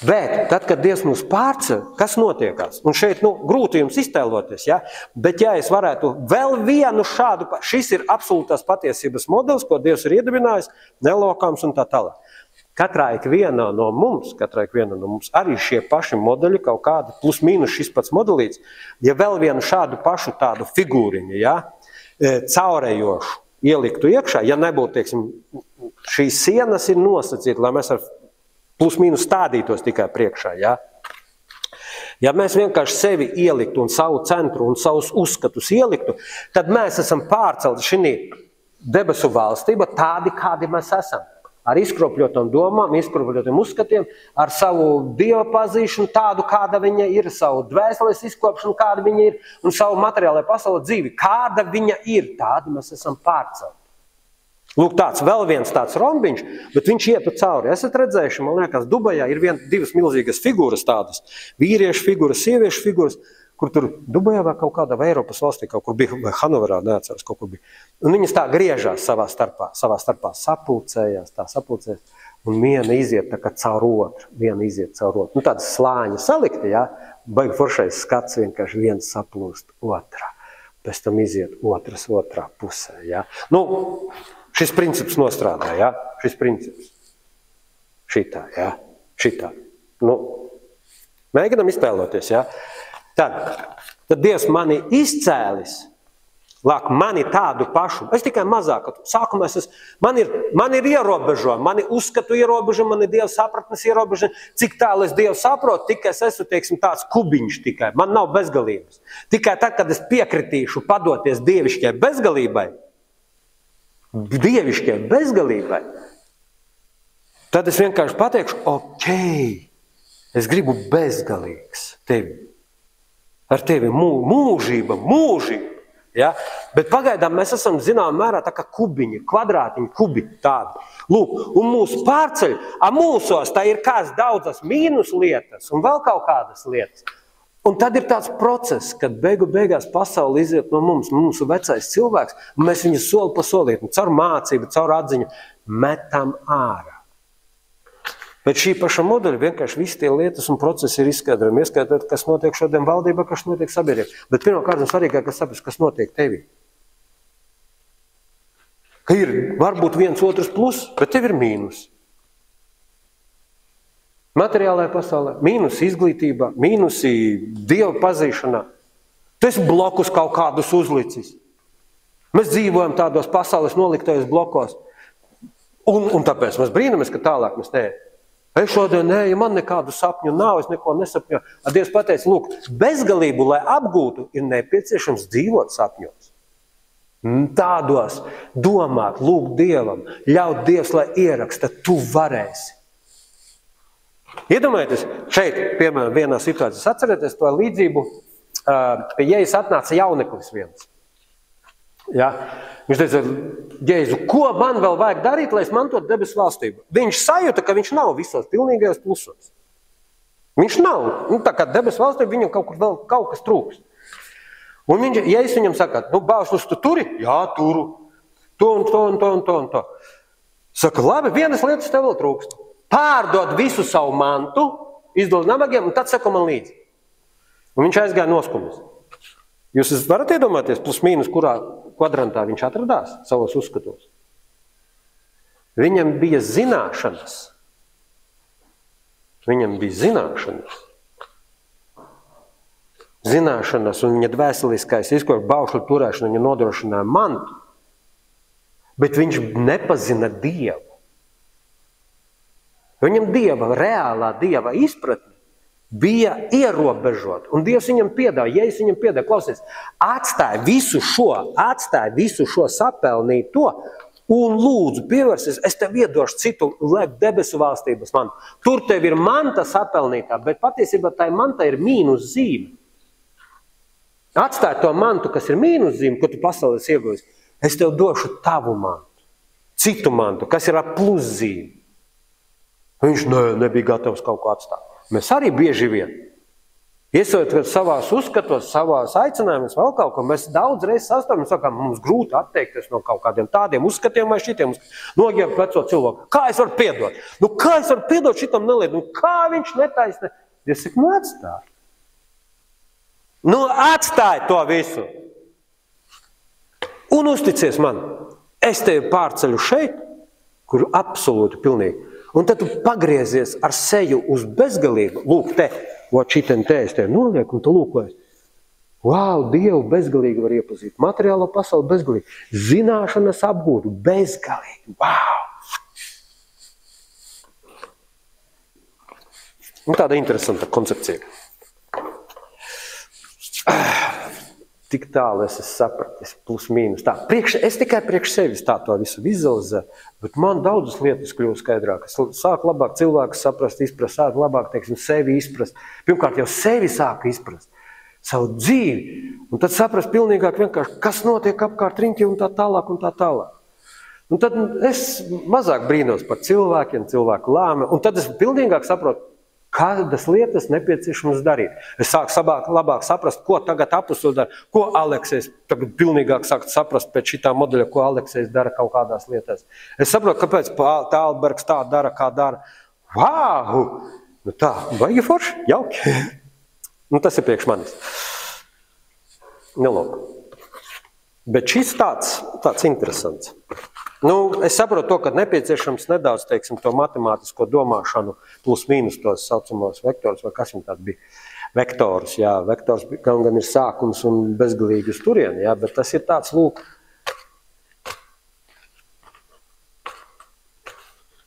Bet tad, kad Dievs mūs pārceļ, kas notiekās? Un šeit grūti jums iztēloties, bet ja es varētu vēl vienu šādu, šis ir absolūtās patiesības modelis, ko Dievs ir iedibinājis, nelokāms un tā tālāk. Katrai ikvienā no mums arī šie paši modeļi, kaut kādi plus mīnus šis pats modelīts, ja vēl vienu šādu pašu tādu figūriņu, caurējošu ieliktu iekšā, ja nebūtu, teiksim, šīs sienas ir nosacīta, lai mēs ar plus mīnus stādītos tikai priekšā, Ja mēs vienkārši sevi ieliktu un savu centru un savus uzskatus ieliktu, tad mēs esam pārcelti šī debesu valstība tādi, kādi mēs esam. Ar izkropļotām domām, izkropļotiem uzskatiem, ar savu Dieva pazīšanu tādu, kāda viņa ir, savu dvēseles izkopšanu, kāda viņa ir, un savu materiālajā pasaulē dzīvi, kāda viņa ir, tādi mēs esam pārcelti. Lūk, tāds vēl viens tāds rombiņš, bet viņš ietu cauri. Esat redzējuši, man liekas, Dubajā ir divas milzīgas figūras tādas, vīriešu figūras, sieviešu figūras, kur tur Dubajā vai kaut kādā vai Eiropas valstī, kaut kur bija, vai Hanoverā, neatceros, kaut kur bija. Un viņas tā griežās savā starpā sapulcējās, un viena iziet tā kā caur otru, tādas slāņi salikti, baigi foršais skats, vienkārši viens saplūst otrā, pēc tam iziet otras otrā pusē, Šis princips nostrādā, šis princips. Šitā. Mēģinam iztēloties, Tad Dievs mani izcēlis, mani tādu pašu, es tikai mazāk, sākumā man ir ierobežojumi, mani uzskatu ierobežojumi, mani Dieva sapratnes ierobežojumi, cik tālu es Dievu saprotu, tikai es esmu, teiksim, tāds kubiņš tikai, man nav bezgalības. Tikai tad, kad es piekritīšu padoties dievišķai bezgalībai, tad es vienkārši pateikšu, es gribu bezgalīgs tevi. Ar tevi mūžība. Bet pagaidām mēs esam zināmā mērā tā kā kubiņi, kvadrātiņi, kubi tādi. Lūk, un mūsu pārceļ, mūsos tā ir kāds daudzas mīnus lietas un vēl kaut kādas lietas. Un tad ir tāds process, kad beigās pasauli iziet no mums, mūsu vecais cilvēks, un mēs viņu soli pa solīti, caur mācību, caur atziņu, metam ārā. Bet šī paša modeļa vienkārši visi tie lietas un procesi ir izskaidrojumi. Ieskaidrot, kas notiek šodien valdībā, kas notiek sabiedrībā. Bet pirmkārt un svarīgāk, kas notiek tevī. Ka ir varbūt viens otrs plus, bet tev ir mīnus. Materiālajā pasaulē, mīnus izglītībā, mīnusi Dieva pazīšanā. Tu esi blokus kaut kādus uzlicis. Mēs dzīvojam tādos pasaules noliktajos blokos. Un tāpēc mēs brīnamies, ka tālāk mēs neejam. Es šodien neju, man nekādu sapņu nav, es neko nesapņoju. Dievs pateica, lūk, bezgalību, lai apgūtu, ir nepieciešams dzīvot sapņos. Tādos domāt, lūgt Dievam, ļaut Dievs, lai ieraksta, tu varēsi. Iedomājieties, šeit, piemēram, vienā situācijā, atcerieties to līdzību, pie Jēzus atnāca jauneklis viens. Ja? Viņš teica, Jēzu, ko man vēl vajag darīt, lai es mantotu debesu valstību? Viņš sajūta, ka viņš nav visos pilnīgajos plusos. Viņš nav, tā kā debesu valstība, viņam kaut kas trūks. Un Jēzus viņam saka, baušlus, tu turi? Jā, turu. To un to un to un to un to. Saka, labi, vienas lietas tev vēl trūkst. Pārdod visu savu mantu, izdod nabagiem, un tad saka man līdzi. Un viņš aizgāja noskumis. Jūs varat iedomāties plus mīnus, kurā kvadrantā viņš atradās savos uzskatos? Viņam bija zināšanas. Zināšanas un viņa dvēseliskais izkopš baušļu turēšana, viņa nodrošināja mantu. Bet viņš nepazina Dievu. Viņam reālā Dieva izpratne bija ierobežot. Un Dievs viņam piedāvā, Jēzus viņam piedāvā, klausies, atstāj visu šo sapelnīt to un lūdzu pievērsies, es tev iedošu citu debesu valstības mantu. Tur tev ir manta sapelnītā, bet patiesībā tā manta ir mīnus zīme. Atstāj to mantu, kas ir mīnus zīme, ko tu pasaules ieguvis. Es tev došu tavu mantu, citu mantu, kas ir ar plus zīmi. Viņš nebija gatavs kaut ko atstāt. Mēs arī bieži vien, iesaucot savās uzskatos, savās aicinājumos, vēl kaut ko, mēs daudz reizes sastāvam un sakām, mums grūti atteikties no kaut kādiem tādiem uzskatiem vai šitiem uzskatiem. Nogiep veco cilvēku. Kā es varu piedot? Kā es varu piedot šitam nelietu? Kā viņš netaisne? Es saku, atstāj. Atstāj to visu. Un uzticies man. Es tevi pārceļu šeit, kur absolūti pilnīgi. Un tad tu pagriezies ar seju uz bezgalību. Lūk, šitien es tevi nolieku un tu lūkojies. Wow, Dievu bezgalīgi var iepazīt. Materiālo pasauli bezgalīgi. Zināšanas apgūtu bezgalīgi. Wow! Tāda interesanta koncepcija. Tik tālu es sapratis, plus mīnus. Es tikai priekš sevis tā to visu vizualizēju, bet man daudzas lietas kļūst skaidrākas. Sāku labāk cilvēku saprast, izprast, sāku labāk, sevi izprast. Pirmkārt jau sevi sāku izprast, savu dzīvi, un tad saprast pilnīgāk vienkārši, kas notiek apkārt riņķi un tā tālāk un tā tālāk. Un tad es mazāk brīnos par cilvēkiem, cilvēku lēmumiem, un tad es pilnīgāk saprotu, kādas lietas nepieciešams darīt. Es sāku labāk saprast, ko tagad apustuļi dara, ko Aleksējs tagad pilnīgāk sākt saprast pēc šitā modeļa, ko Aleksējs dara kaut kādās lietās. Es saprotu, kāpēc Tālbergs tā dara, kā dara. Vau! Tā, baigi forši, jauki. Tas ir priekš manis. Nelūk. Bet šis tāds interesants. Es saprotu to, ka nepieciešams nedaudz, to matemātisko domāšanu plus mīnus tos saucamos vektorus, vai kas viņi tādi bija? Vektors, jā, vektors gan ir sākums un bezgalīgi uz turieni, jā, bet tas ir tāds, lūk,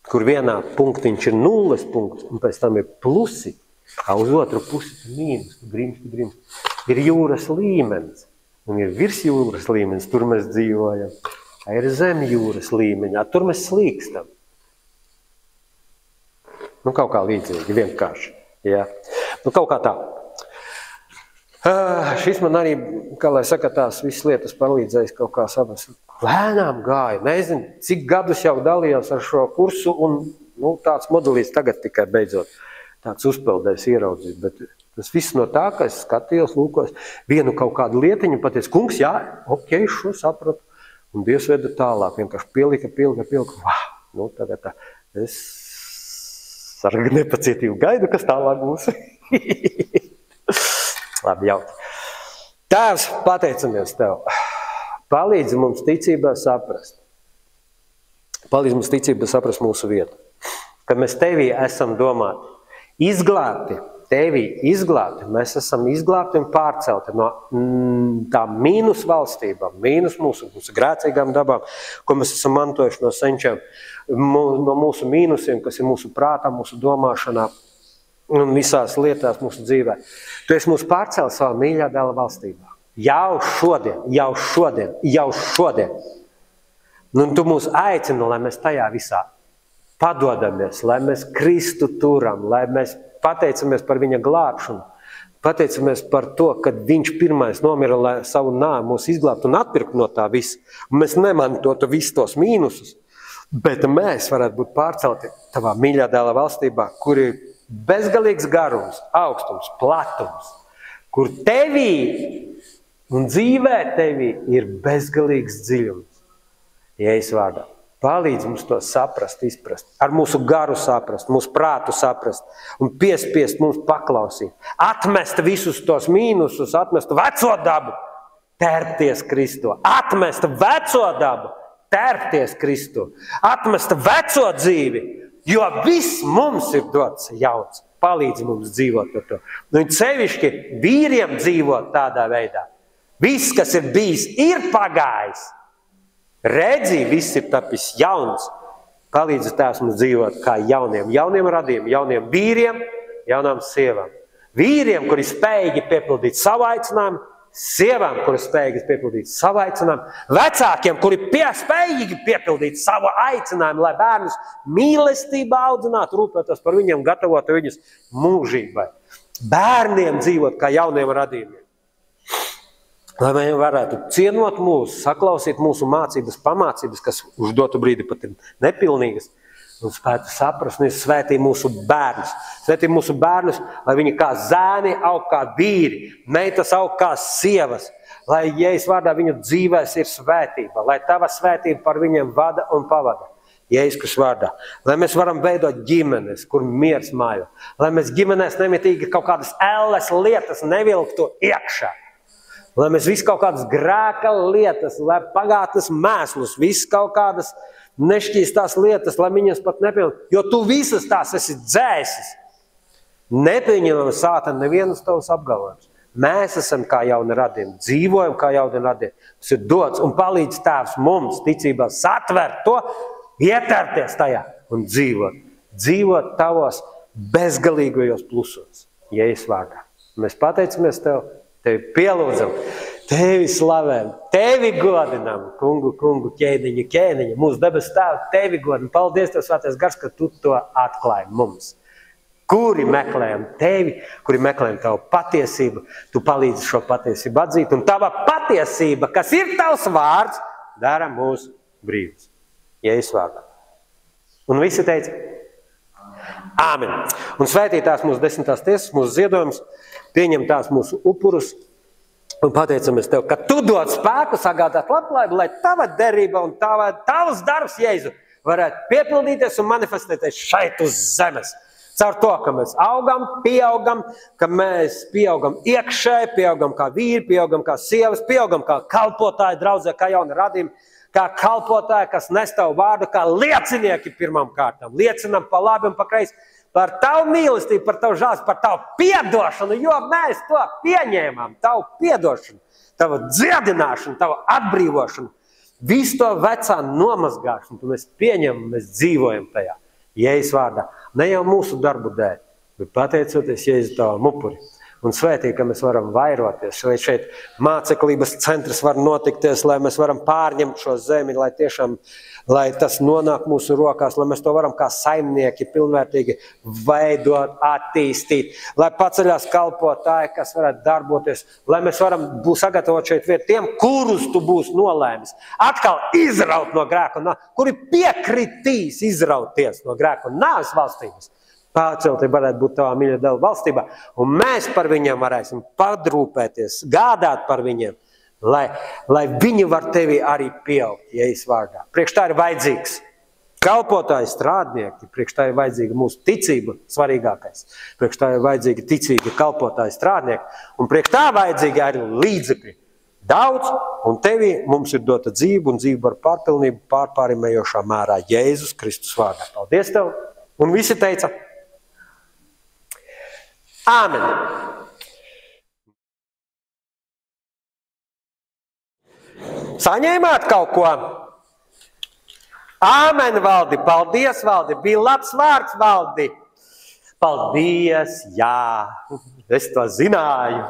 kur vienā punktiņš ir nulles punkts, un pēc tam ir plusi, kā uz otru pusi ir mīnus, grimst. Ir jūras līmenis, un ir virs jūras līmenis, tur mēs dzīvojam. Ir zem jūras līmeņā, tur mēs slīkstam. Kaut kā līdzīgi, vienkārši. Jā. Kaut kā tā. Šis man arī, kā lai saka, tās visas lietas palīdzējis kaut kā saprast. Lēnām gāja, nezinu, cik gadus jau dalījos ar šo kursu, un tāds modelīs tagad tikai beidzot tāds uzpeldējis ieraudzīt, bet tas viss no tā, ka es skatījos, lūkos, vienu kaut kādu lietiņu, pateicu, kungs, jā, ok, šo sapratu. Un Dievs veda tālāk, vienkārši pielika. Tagad tā. Es ar nepacietību gaidu, kas tālāk būs. Labi, jauki. Tēvs, pateicamies Tev. Palīdzi mums ticībā saprast. Palīdzi mums ticībā saprast mūsu vietu. Kad mēs Tevī esam domāti, izglābti, Tevī izglābti, mēs esam izglābti un pārcelti no tām mīnus valstībām, mīnus mūsu grēcīgām dabām, ko mēs esam mantojuši no senčiem, no mūsu mīnusiem, kas ir mūsu prātā, mūsu domāšanā un visās lietās mūsu dzīvē. Tu esi mūs pārcēlis savā mīļā dēla valstībā. Jau šodien. Un tu mūs aicini, lai mēs tajā visā padodamies, lai mēs Kristu turam, lai mēs pateicamies par viņa glābšanu, pateicamies par to, ka viņš pirmais nomira, lai savu nāvi mūs izglābtu un atpirkt no tā visa. Un mēs nemantotu visus tos mīnusus, bet mēs varētu būt pārcelti tavā mīļā dēla valstībā, kur ir bezgalīgs garums, augstums, platums, kur Tevī un dzīvē Tevī ir bezgalīgs dziļums. Jēzus vārdā. Palīdz mums to saprast, izprast, ar mūsu garu saprast, mūsu prātu saprast un piespiest mums paklausīt. Atmest visus tos mīnusus, atmest veco dabu, tērpties Kristo. Atmest veco dabu, tērpties Kristo. Atmest veco dzīvi, jo viss mums ir dots jauns. Palīdz mums dzīvot par to. Un sevišķi vīriem dzīvot tādā veidā. Viss, kas ir bijis, ir pagājis. Redzi, viss ir tapis jauns. Palīdzi Tēvs mums dzīvot kā jauniem radījumiem, jauniem vīriem, jaunām sievām. Vīriem, kuri spējīgi piepildīt savu aicinājumu, sievām, kuri spējīgi piepildīt savu aicinājumu, vecākiem, kuri spējīgi piepildīt savu aicinājumu, lai bērnus mīlestībā audzinātu, rūpētos par viņiem, gatavotu viņus mūžībai. Bērniem dzīvot kā jauniem radījumiem. Lai viņi varētu cienot mūs, saklausīt mūsu mācības, pamācības, kas uz dotu brīdi pat ir nepilnīgas, un spētu saprast, un svētī mūsu bērnus. Svētī mūsu bērnus, lai viņi kā zēni aug kā vīri, meitas aug kā sievas, lai Jēzus vārdā viņu dzīvēs ir svētība, lai tava svētība par viņiem vada un pavada. Jēzus vārdā. Lai mēs varam veidot ģimenes, kur miers mājo. Lai mēs ģimenēs nemitīgi kaut kādas elles lietas nevilktu iekšā. Lai mēs visu kaut kādas grēka lietas, lai pagātnes mēslus, visu kaut kādas nešķīstās lietas, lai viņas pat nepilnīt, jo tu visas tās esi dzēsis. Nepieņemam sātanu nevienas tavas apgalvojumus. Mēs esam kā jauni radījumi, dzīvojam kā jauni radījumi. Tas ir dots un palīdz Tēvs mums ticībā satvert to, ietērties tajā un dzīvot. Dzīvot tavos bezgalīgajos plusos, Jēzus vārdā. Mēs pateicamies Tev. Tevi pielūdzam, Tevi slavējam, Tevi godinam, kungu, ķēniņa, mūsu debes Tēvu, Tevi godinam. Paldies Tev, Svētais Gars, ka Tu to atklāji mums. Kuri meklējam Tevi, kuri meklējam Tavu patiesību, Tu palīdzi šo patiesību atzīt, un Tava patiesība, kas ir Tavs vārds, dara mūs brīvus. Jēzus vārdā. Un visi teica, āmen. Un svētītās mūsu 10. tiesas, mūsu ziedojumus, pieņem tās mūsu upurus un pateicamies Tev, ka Tu dod spēku sagādāt labklājību, lai Tava derība un Tavs darbs, Jēzu, varētu piepildīties un manifestēties šeit uz zemes. Caur to, ka mēs augam, pieaugam, ka mēs pieaugam iekšēji, pieaugam kā vīri, pieaugam kā sievas, pieaugam kā kalpotāji draudzē, kā jauni radījumi, kā kalpotāji, kas nes Tavu vārdu, kā liecinieki pirmām kārtām. Liecinam pa labi un pa kreisi. Par Tavu mīlestību, par Tavu žāstu, par Tavu piedošanu, jo mēs to pieņēmām, Tavu piedošanu, Tavu dziedināšanu, Tavu atbrīvošanu, visu to vecā nomazgāšanu, mēs pieņemam, mēs dzīvojam tajā, Jēzus vārdā. Ne jau mūsu darbu dēļ, bet pateicoties Jēzus Tavam upuri. Un svētīgi, ka mēs varam vairoties, šeit māceklības centrs var notikties, lai mēs varam pārņemt šo zemi, lai tas nonāk mūsu rokās, lai mēs to varam kā saimnieki pilnvērtīgi veidot, attīstīt, lai paceļās kalpotāji, kas varētu darboties, lai mēs varam sagatavot šeit vietu tiem, kurus Tu būsi nolēmis. Atkal izraut no grēka, kuri piekritīs izrauties no grēka un nāves valstības. Pārcelti varētu būt Tavā mīļā dēla valstībā, un mēs par viņiem varēsim padrūpēties, gādāt par viņiem, lai viņi var Tevi arī pieaugt, Jēzus vārdā. Priekš tā ir vajadzīgs kalpotāji, strādnieki, priekš tā ir vajadzīga mūsu ticība, svarīgākais. Priekš tā ir vajadzīga ticīga kalpotāji, strādnieki, un priekš tā vajadzīga arī līdzekļi. Daudz, un tevī mums ir dota dzīve, un dzīve ar pārpilnību pārpārimējošā mērā Jēzus Kristus vārdā. Paldies tev! Un visi teica Āmen! Saņēmāt kaut ko? Āmen, Valdi! Paldies, Valdi! Bija labs vārds, Valdi! Paldies! Jā! Es to zināju!